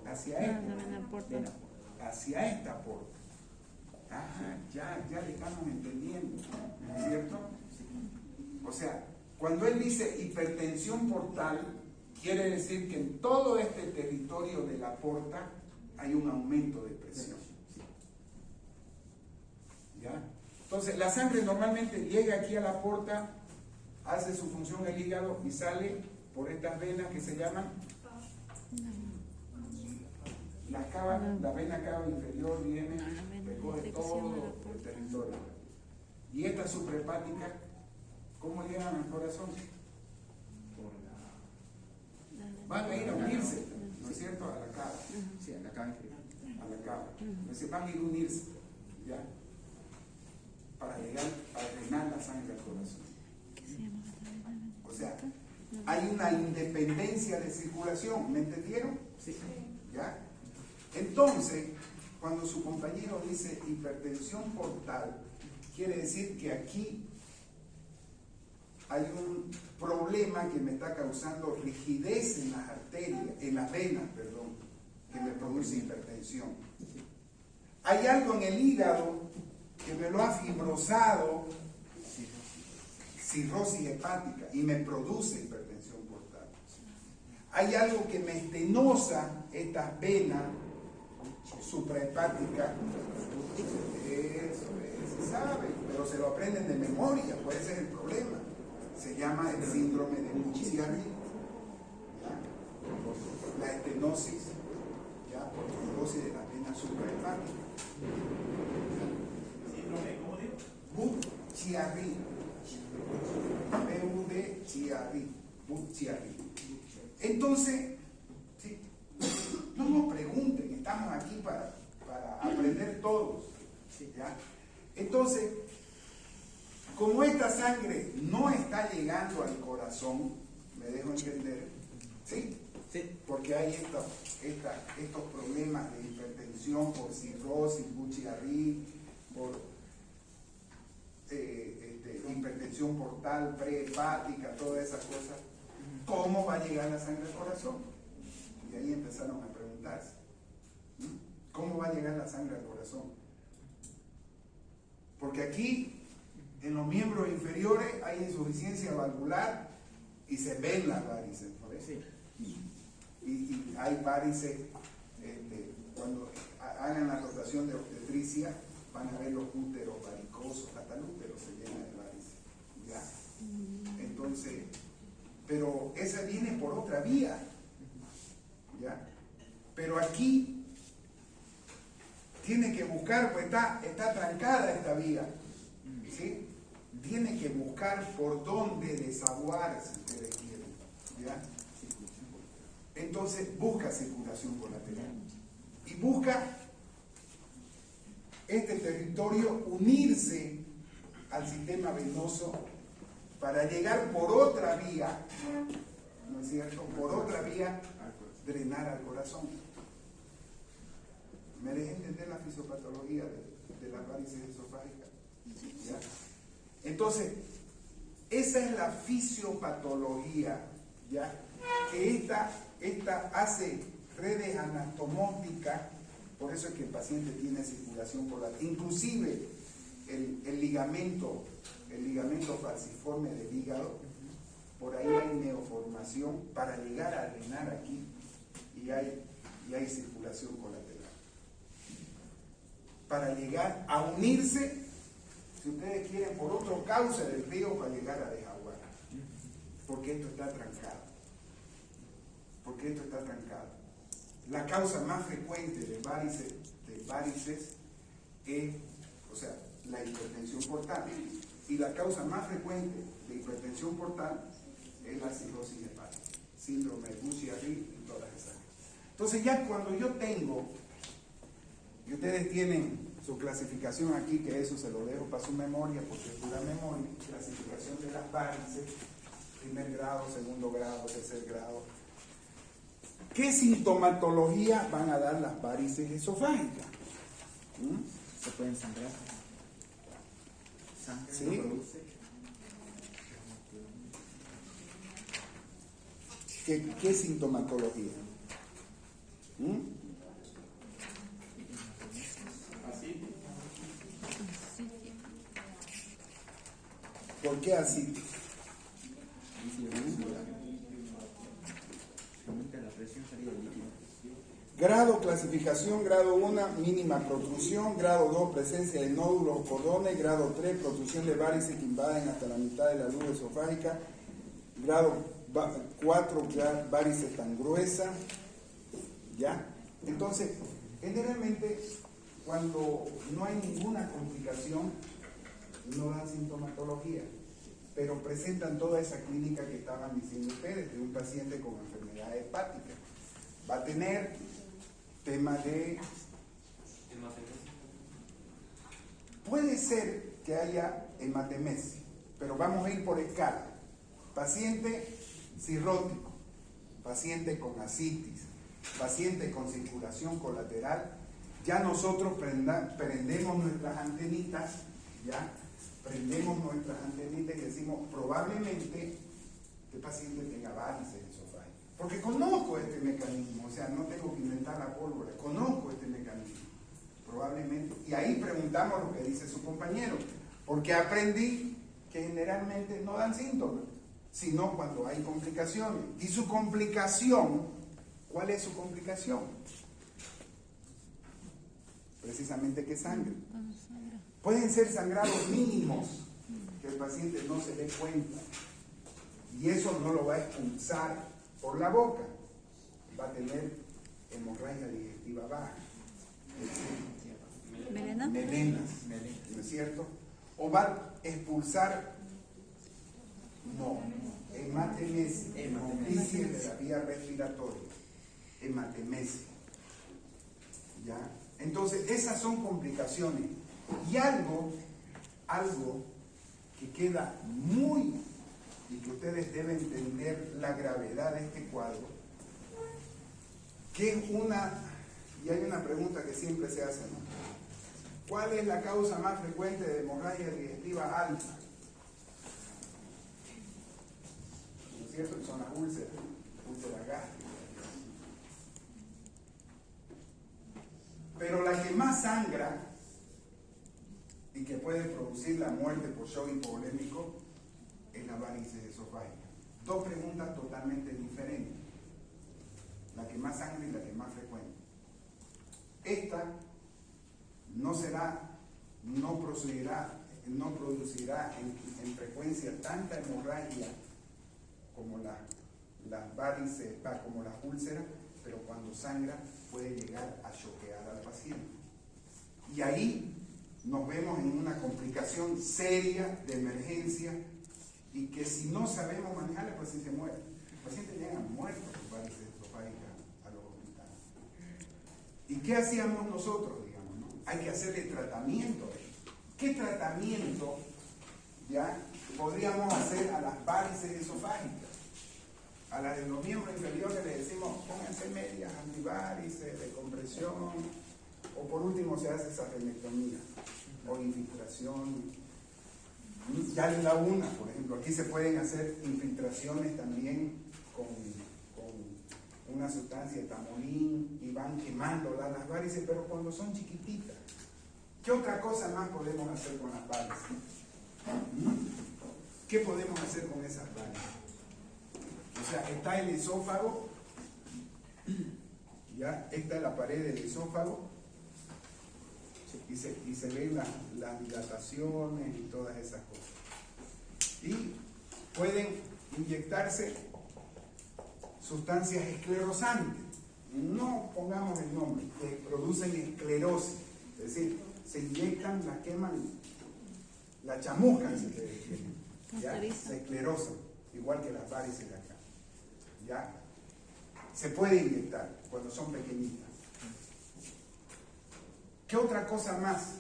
S1: Hacia
S3: Ah,
S1: esta.
S3: la vena porta.
S2: Vena.
S1: Hacia esta porta. Ajá, ya le estamos entendiendo, ¿no es cierto? O sea, cuando él dice hipertensión portal, quiere decir que en todo este territorio de la porta hay un aumento de presión. ¿Ya? Entonces, la sangre normalmente llega aquí a la porta, hace su función el hígado y sale por estas venas que se llaman las cavas, la vena cava inferior viene,
S3: No, la vena
S1: recoge
S3: que se llama
S1: todo
S3: la
S1: el
S3: porta.
S1: territorio. Y esta suprahepática, ¿cómo llegan al corazón? Van a ir a unirse, ¿no es cierto? A la cava,
S2: Sí, la cava inferior.
S1: a la cava. Entonces van a ir a unirse, ¿ya? Para llegar a drenar la sangre al corazón.
S3: ¿Qué se llama la vena?
S1: O sea, hay una independencia de circulación, ¿me entendieron?
S2: Sí.
S1: ¿Ya? Entonces, cuando su compañero dice hipertensión portal, quiere decir que aquí hay un problema que me está causando rigidez en las arterias, en las venas, perdón, que me produce hipertensión. Hay algo en el hígado que me lo ha fibrosado, cirrosis hepática, y me produce hipertensión portal. Hay algo que me estenosa estas venas suprahepáticas. Eso se sabe, pero se lo aprenden de memoria, pues ese es el problema. Se llama el síndrome de Buchiari, la estenosis, ya, por fibrosis de las venas suprahepáticas.
S5: Síndrome, ¿cómo digo?
S1: Buchiari, B-U-D-Chiari, Buchiari. Entonces, sí, no nos pregunten, estamos aquí para aprender todos, ¿ya? Entonces, como esta sangre no está llegando al corazón, me dejo entender, ¿sí?
S2: Sí.
S1: Porque hay estos problemas de hipertensión por cirrosis, Buchiari, por hipertensión portal, prehepática, todas esas cosas. ¿Cómo va a llegar la sangre al corazón? Y ahí empezaron a preguntarse, ¿cómo va a llegar la sangre al corazón? Porque aquí, en los miembros inferiores, hay insuficiencia valvular y se ven las varices, ¿no ves?
S2: Sí.
S1: Y hay varices, cuando hagan la rotación de obstetricia, van a ver los úteros varicosos, hasta el útero se llena de varices, ¿ya? Entonces, pero esa viene por otra vía, ¿ya? Pero aquí tiene que buscar, pues está trancada esta vía, ¿sí? Tiene que buscar por dónde desaguar, si ustedes quieren, ¿ya? Entonces busca circulación colateral y busca este territorio unirse al sistema venoso para llegar por otra vía, ¿no es cierto? Por otra vía, drenar al corazón. ¿Me dejé entender la fisiopatología de las varices esofágicas? ¿Ya? Entonces, esa es la fisiopatología, ¿ya? Que esta hace redes anatomóticas, por eso es que el paciente tiene circulación colateral. Inclusive el ligamento falciforme del hígado, por ahí hay neoformación para llegar a drenar aquí y hay circulación colateral. Para llegar a unirse, si ustedes quieren, por otro cauce del río para llegar a desaguar. Porque esto está trancado. La causa más frecuente de varices es, o sea, la hipertensión portal. Y la causa más frecuente de hipertensión portal es la cirrosis hepática, síndrome de Buchiari y todas esas. Entonces ya cuando yo tengo, y ustedes tienen su clasificación aquí, que eso se lo dejo para su memoria, porque es pura memoria, clasificación de las varices, primer grado, segundo grado, tercer grado. ¿Qué sintomatología van a dar las varices esofágicas?
S2: Se pueden sangrar. Sangre
S1: Sí.
S2: lo produce.
S1: ¿Qué sintomatología?
S5: Así.
S1: ¿Por qué así?
S2: Aumenta la presión salida de líquido.
S1: Grado, clasificación, grado 1, mínima protrusión, grado 2, presencia de nódulos o cordones, grado 3, protrusión de varices que invaden hasta la mitad de la luz esofágica, grado 4, varices tan gruesas, ¿ya? Entonces, generalmente, cuando no hay ninguna complicación, no dan sintomatología, pero presentan toda esa clínica que estaban diciendo ustedes, de un paciente con enfermedad hepática. Va a tener tema de... Puede ser que haya hematemesis, pero vamos a ir por escala. Paciente cirrótico, paciente con ascitis, paciente con circulación colateral, ya nosotros prendemos nuestras antenitas, ya prendemos nuestras antenitas y decimos probablemente este paciente tenga varices esofágicas. Porque conozco este mecanismo, o sea, no tengo que inventar la pólvora, conozco este mecanismo, probablemente. Y ahí preguntamos lo que dice su compañero, porque aprendí que generalmente no dan síntomas, sino cuando hay complicaciones. Y su complicación, ¿cuál es su complicación? Precisamente que sangre. Pueden ser sangrados mínimos, que el paciente no se dé cuenta, y eso no lo va a expulsar por la boca, va a tener hemorragia digestiva baja,
S3: ¿Melena?
S1: melenas, ¿no es cierto? O va a expulsar, no, hematemesis, hemoptisis de la vía respiratoria, hematemesis, ¿ya? Entonces, esas son complicaciones. Y algo que queda muy, y que ustedes deben entender la gravedad de este cuadro, que es y hay una pregunta que siempre se hace, ¿no? ¿Cuál es la causa más frecuente de hemorragia digestiva alta? ¿No es cierto? Son las úlceras gástricas. Pero la que más sangra y que puede producir la muerte por shock hipovolémico es la varices esofágica. Dos preguntas totalmente diferentes. La que más sangra y la que más frecuente. Esta no producirá en frecuencia tanta hemorragia como las varices, como las úlceras, pero cuando sangra puede llegar a choquear al paciente. Y ahí nos vemos en una complicación seria de emergencia y que si no sabemos manejar, el paciente muere. El paciente llega muerto por varices esofágicas a los hospitales. ¿Y qué hacíamos nosotros, digamos, no? Hay que hacerle tratamiento. ¿Qué tratamiento ya podríamos hacer a las varices esofágicas? A las de los miembros inferiores le decimos, pónganse medias antivarices, de compresión, o por último se hace safenectomía o infiltración. Ya en la una, por ejemplo, aquí se pueden hacer infiltraciones también con una sustancia tamolín y van quemando las varices, pero cuando son chiquititas. ¿Qué otra cosa más podemos hacer con las varices? ¿Qué podemos hacer con esas varices? O sea, está el esófago, ya, esta es la pared del esófago, y se ven las dilataciones y todas esas cosas. Y pueden inyectarse sustancias esclerosantes, no pongamos el nombre, que producen esclerosis, es decir, se inyectan, la queman, la chamuscan, si ustedes quieren, ¿ya? Se esclerosan, igual que las varices de acá, ¿ya? Se puede inyectar cuando son pequeñitas. ¿Qué otra cosa más?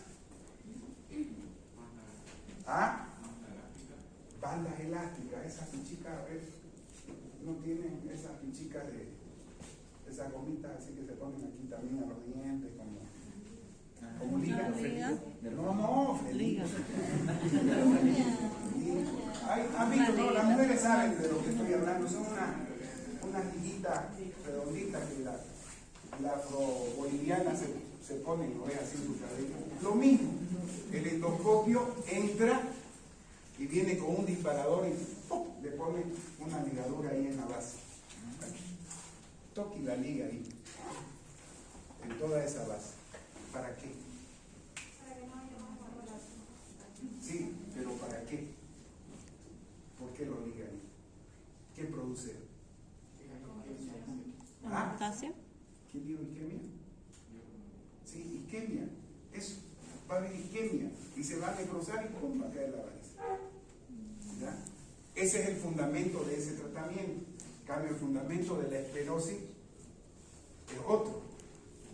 S1: ¿Ah? Bandas elásticas, esas pinchicas, a ver, no tienen esas pinchicas de esas gomitas así que se ponen aquí también a los dientes, como liga.
S3: Liga.
S1: No,
S3: Liga.
S1: ¿Han visto? No, las mujeres saben de lo que estoy hablando, son unas liguitas redonditas que la afro-boliviana se pone, ¿no es así en su cabello? Lo mismo, el endoscopio entra y viene con un disparador y ¡pum!, le pone una ligadura ahí en la base. Toque y la liga ahí, en toda esa base. ¿Para qué? Sí, pero ¿para qué? ¿Por qué lo liga ahí? ¿Qué produce? ¿Ah?
S3: ¿Potasio?
S1: ¿Quién dijo isquemia? Sí, isquemia. Eso. Va a haber isquemia y se va a necrosar y ¡pum!, va a caer la varice. ¿Ya? Ese es el fundamento de ese tratamiento. En cambio, el fundamento de la esclerosis es otro.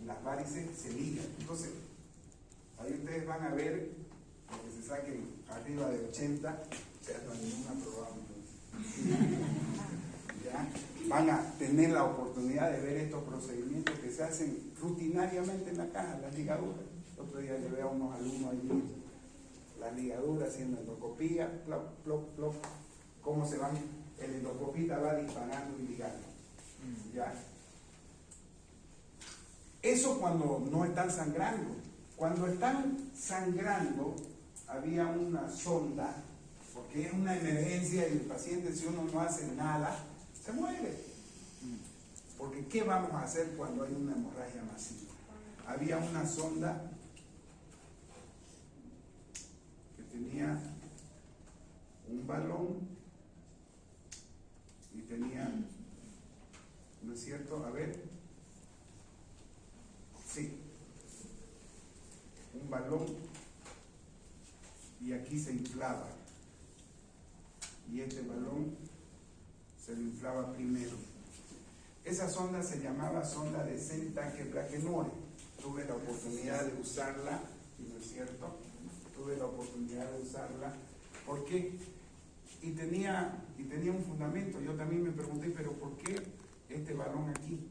S1: Las varices se ligan. Entonces, ahí ustedes van a ver que se saquen arriba de 80, o sea, no hay ninguna probable. ¿Ya? Van a tener la oportunidad de ver estos procedimientos que se hacen rutinariamente en la caja, las ligaduras. El otro día llevé a unos alumnos allí, las ligaduras haciendo endoscopía, plop, plop, plop, cómo se van, el endoscopista va disparando y ligando. ¿Ya? Eso cuando no están sangrando. Cuando están sangrando, había una sonda, porque es una emergencia y el paciente, si uno no hace nada, se muere. Porque ¿qué vamos a hacer cuando hay una hemorragia masiva? Había una sonda que tenía un balón y tenía, ¿no es cierto? A ver, sí, un balón y aquí se inflaba y este balón se lo inflaba primero. Esa sonda se llamaba sonda de Senta-Keprakenore. Tuve la oportunidad de usarla, ¿no es cierto? Tuve la oportunidad de usarla. ¿Por qué? Y tenía un fundamento. Yo también me pregunté, pero ¿por qué este balón aquí?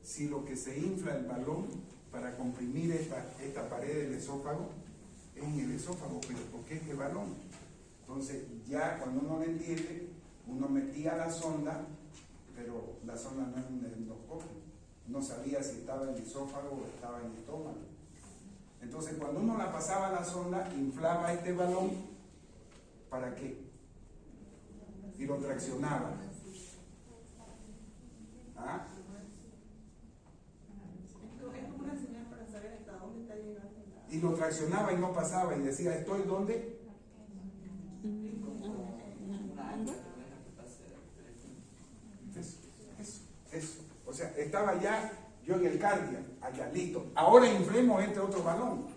S1: Si lo que se infla el balón para comprimir esta pared del esófago es en el esófago, pero ¿por qué este balón? Entonces, ya cuando uno lo entiende, uno metía la sonda, pero la sonda no es un endoscopio. No sabía si estaba en el esófago o estaba en el estómago. Entonces, cuando uno la pasaba a la sonda, inflaba este balón, ¿para qué? Y lo traccionaba. ¿Ah?
S8: Es como una señal para saber hasta dónde está llegando.
S1: Y lo traccionaba y no pasaba y decía, ¿estoy dónde? Eso. O sea, estaba ya yo en el cardia, allá listo. Ahora inflemos este otro balón,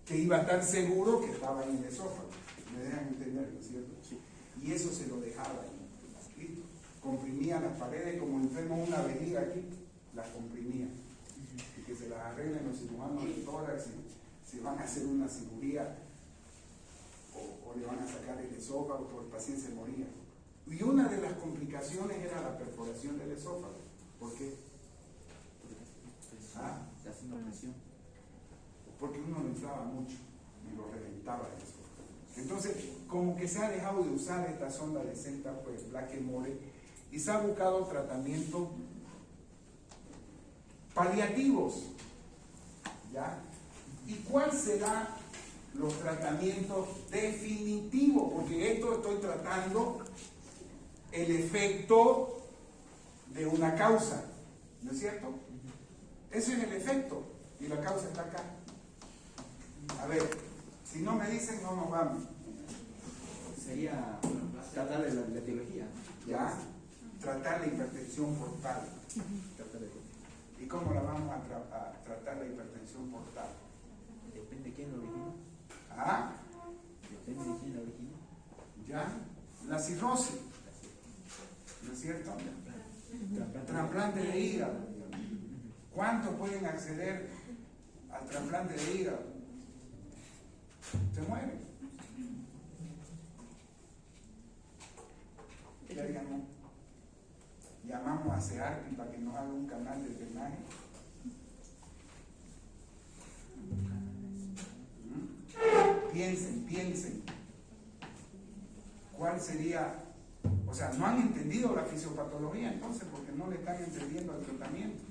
S1: que iba a estar seguro que estaba en el esófago. ¿Me dejan entender, no es cierto? Sí. Y eso se lo dejaba ahí. ¿Listo? Comprimía las paredes, como inflemos una vejiga aquí, las comprimía. Y que se las arreglen los cirujanos de tórax si van a hacer una cirugía o le van a sacar el esófago, porque el paciente se moría. Y una de las complicaciones era la perforación del esófago. ¿Por qué? ¿Ah?
S2: Haciendo presión.
S1: Porque uno lo inflaba mucho y lo reventaba el esófago. Entonces, como que se ha dejado de usar esta sonda de Senta-Keprakenore y se ha buscado tratamientos paliativos. ¿Ya? ¿Y cuál será los tratamientos definitivos? Porque esto estoy tratando el efecto de una causa, ¿no es cierto? Ese es el efecto y la causa está acá. A ver, si no me dicen, no nos vamos.
S2: Sería tratar de la etiología.
S1: ¿Ya? Tratar la hipertensión portal. ¿Y cómo la vamos a tratar la hipertensión portal?
S2: Depende de quién lo originó.
S1: ¿Ah?
S2: Depende de quién lo originó.
S1: ¿Ya? La cirrosis. ¿No es cierto? Trasplante de hígado. ¿Cuántos pueden acceder al trasplante de hígado? Se mueren. ¿Qué haríamos? Llamamos a CEARPI para que nos haga un canal de drenaje. Piensen. ¿Cuál sería? O sea, no han entendido la fisiopatología entonces porque no le están entendiendo al tratamiento.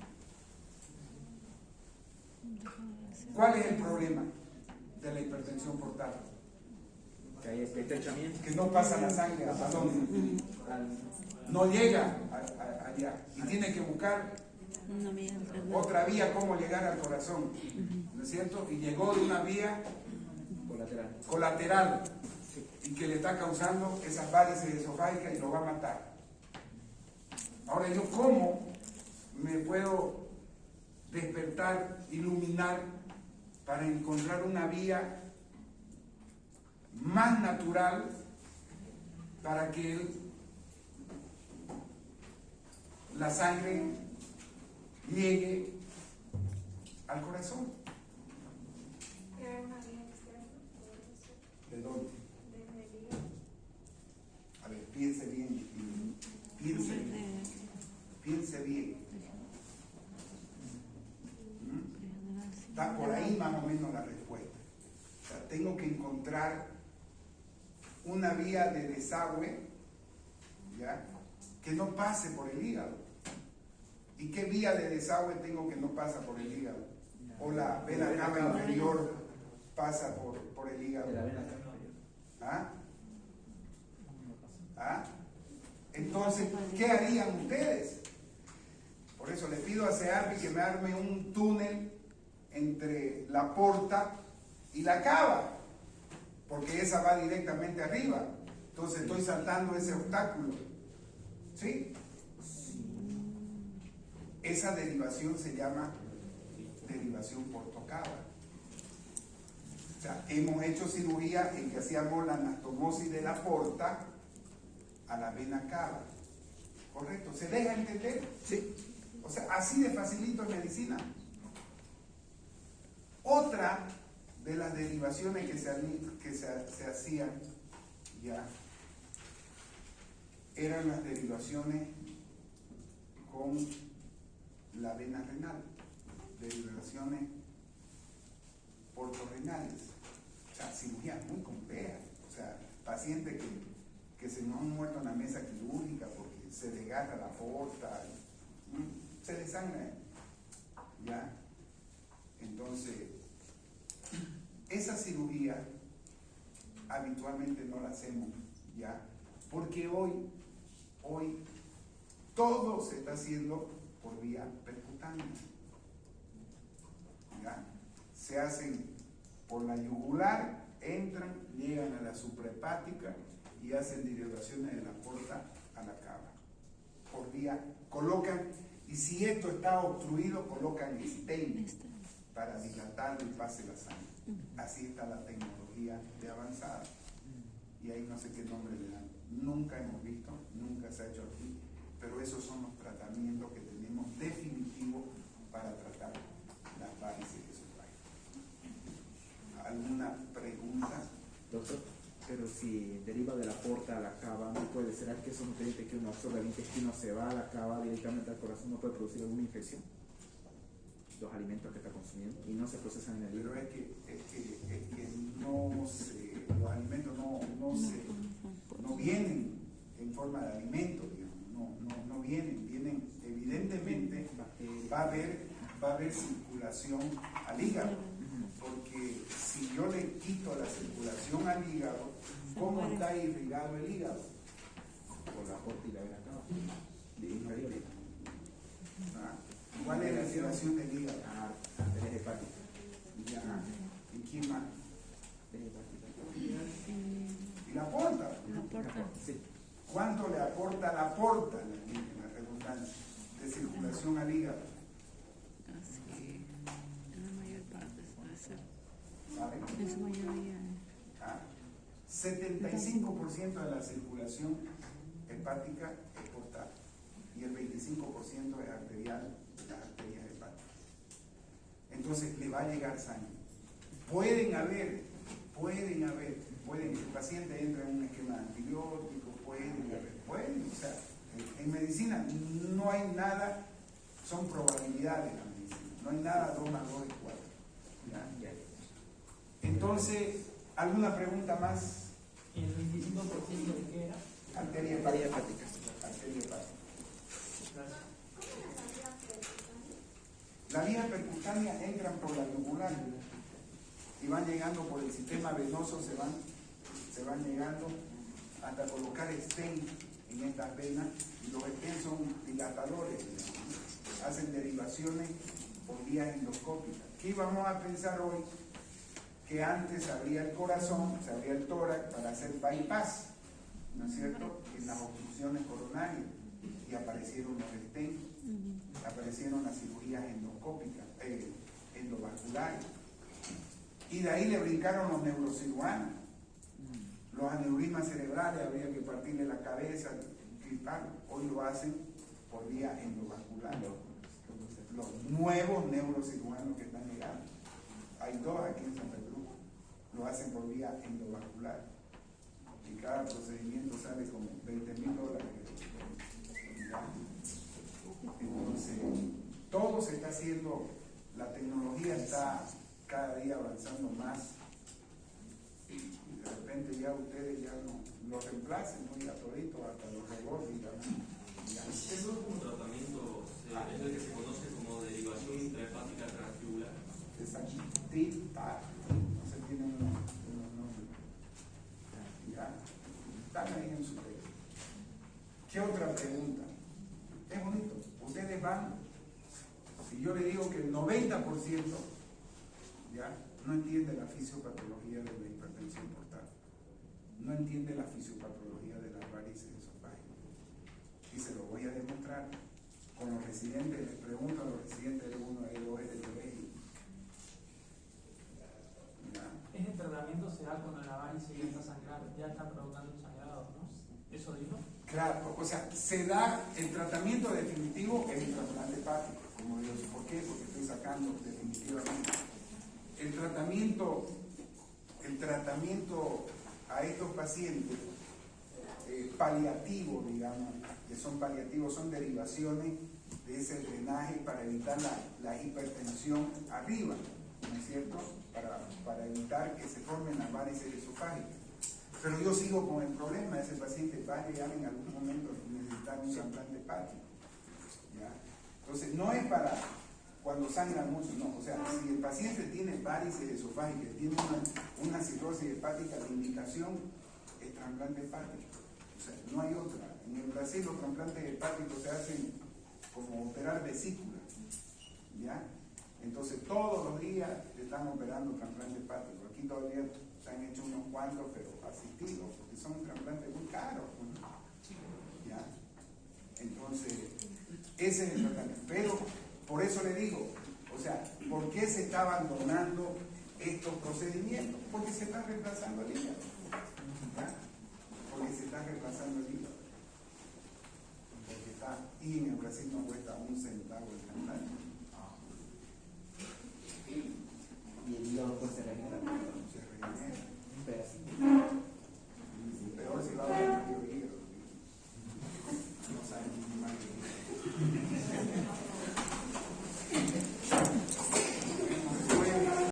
S1: ¿Cuál es el problema de la hipertensión portal?
S2: Que hay estrechamiento.
S1: Que no pasa la sangre a dónde. No llega allá y tiene que buscar
S3: Una vía alternativa.
S1: otra vía cómo llegar al corazón, ¿no es cierto? Y llegó de una vía colateral y que le está causando esas varices esofágicas y lo va a matar. Ahora, ¿yo cómo me puedo despertar, iluminar para encontrar una vía más natural para que la sangre llegue al corazón?
S6: Crear una vía externa, podría ser,
S1: ¿De dónde?
S6: desde el hígado.
S1: A ver, piense bien. Piense bien. Está por ahí más o menos la respuesta. O sea, tengo que encontrar una vía de desagüe, ¿ya?, que no pase por el hígado. ¿Y qué vía de desagüe tengo que no pasa por el hígado? O la vena cava inferior pasa por el hígado. ¿Ah? ¿Ah? Entonces, ¿qué harían ustedes? Por eso le pido a CEARPI que me arme un túnel entre la porta y la cava, porque esa va directamente arriba. Entonces estoy saltando ese obstáculo. ¿Sí? Esa derivación se llama derivación portocava. O sea, hemos hecho cirugía en que hacíamos la anastomosis de la porta a la vena cava. ¿Correcto? ¿Se deja entender?
S2: Sí.
S1: O sea, así de facilito en medicina. Otra de las derivaciones que se hacían ya eran las derivaciones con la vena renal, derivaciones portorrenales. O sea, cirugía muy compleja. O sea, pacientes que se nos han muerto en la mesa quirúrgica porque se desgarra la porta, se desangra, ¿ya? Entonces, esa cirugía habitualmente no la hacemos, ¿ya? Porque hoy todo se está haciendo por vía percutánea, ¿ya? Se hacen por la yugular, entran, llegan a la suprahepática y hacen derivaciones de la porta a la cava. Por vía, colocan, y si esto está obstruido, colocan stent para dilatar y pase la sangre. Así está la tecnología de avanzada. Y ahí no sé qué nombre le dan. Nunca hemos visto, nunca se ha hecho aquí, pero esos son los tratamientos que tenemos definitivos para tratar las varices esofágicas. ¿Alguna pregunta?
S2: Doctor, pero si deriva de la porta a la cava, ¿no puede ser que eso no te dice que uno absorbe el intestino, se va a la cava directamente al corazón, no puede producir alguna infección? Los alimentos que está consumiendo y no se procesan en el hígado.
S1: Pero es que no se, los alimentos no vienen en forma de alimento, digamos, no vienen, evidentemente va a haber circulación al hígado, porque si yo le quito la circulación al hígado, ¿cómo está irrigado el hígado?
S2: Por la porta y la vena cava. De inferior.
S1: ¿Ah? ¿Cuál es la irrigación del hígado?
S2: Arterias hepáticas.
S1: Ya. ¿Y quién más?
S2: Arterias hepáticas.
S1: ¿Y la porta?
S3: La porta.
S2: Sí.
S1: ¿Cuánto le aporta la porta, la redundancia, de circulación al hígado?
S3: Así, en la mayor parte puede ser.
S1: ¿Saben?
S3: En su mayoría.
S1: 75% de la circulación hepática es portal y el 25% es arterial, las arterias hepáticas. Entonces le va a llegar sangre. Pueden haber, el paciente entra en un esquema de antibióticos, pueden, o sea, en medicina no hay nada, son probabilidades la medicina, no hay nada 2 más 2 es 4. ¿Ya? Entonces, ¿alguna pregunta más?
S7: ¿Y el 25% de qué era?
S1: Arteria hepática. Arteria hepática.
S7: Gracias.
S1: Las vías percutáneas entran por la yugular y van llegando por el sistema venoso, se van llegando hasta colocar stent en estas venas, y los stents son dilatadores, digamos, hacen derivaciones por vías endoscópicas. Aquí vamos a pensar hoy que antes se abría el corazón, se abría el tórax para hacer bypass, ¿no es cierto?, en las obstrucciones coronarias, y aparecieron los stents, aparecieron las cirugías endoscópicas, endovasculares, y de ahí le brincaron los neurocirujanos, los aneurismas cerebrales, habría que partirle la cabeza, cristal, hoy lo hacen por vía endovascular. Los nuevos neurocirujanos que están llegando, hay 2 aquí en Santa Cruz, lo hacen por vía endovascular, y cada procedimiento sale como $20,000. Entonces, todo se está haciendo, la tecnología está cada día avanzando más, y de repente ya ustedes ya no lo reemplacen, ¿no? Ya todito, hasta los robots, ya.
S5: Eso como tratamiento es el que se conoce como derivación intrahepática transfibular.
S1: Exacto. No se tiene unos nombres. Ya. Están ahí en su texto. ¿Qué otra pregunta? Es bonito. Ustedes van, si yo le digo que el 90% ya no entiende la fisiopatología de la hipertensión portal, no entiende la fisiopatología de las varices esofágicas, y se lo voy a demostrar con los residentes. Les pregunto a los residentes de 1, de 2, de 3.
S7: Ese tratamiento se da cuando la varice ya está sangrando, ya está provocando un sangrado, ¿no? ¿Eso dijo?
S1: Claro, o sea, se da el tratamiento definitivo en el trasplante hepático, como digo. ¿Por qué? Porque estoy sacando definitivamente. El tratamiento a estos pacientes paliativos, digamos, que son paliativos, son derivaciones de ese drenaje para evitar la hipertensión arriba, ¿no es cierto? Para evitar que se formen las varices esofágicas. Pero yo sigo con el problema, ese paciente va a llegar en algún momento a necesitar un trasplante hepático. ¿Ya? Entonces, no es para cuando sangra mucho, no. O sea, si el paciente tiene varices esofágicas, tiene una cirrosis hepática, la indicación es trasplante hepático. O sea, no hay otra. En el Brasil los trasplantes hepáticos se hacen como operar vesículas. ¿Ya? Entonces, todos los días están operando trasplante hepático. Aquí todavía se han hecho unos cuantos, pero asistidos, porque son trasplantes muy caros. ¿Ya? Entonces, ese es el tratamiento. Pero, por eso le digo, o sea, ¿por qué se está abandonando estos procedimientos? Porque se está reemplazando el hígado. ¿Ya? Porque se está reemplazando el hígado. Porque está, y en el Brasil no cuesta un centavo el trasplante.
S2: Y el hígado puede ser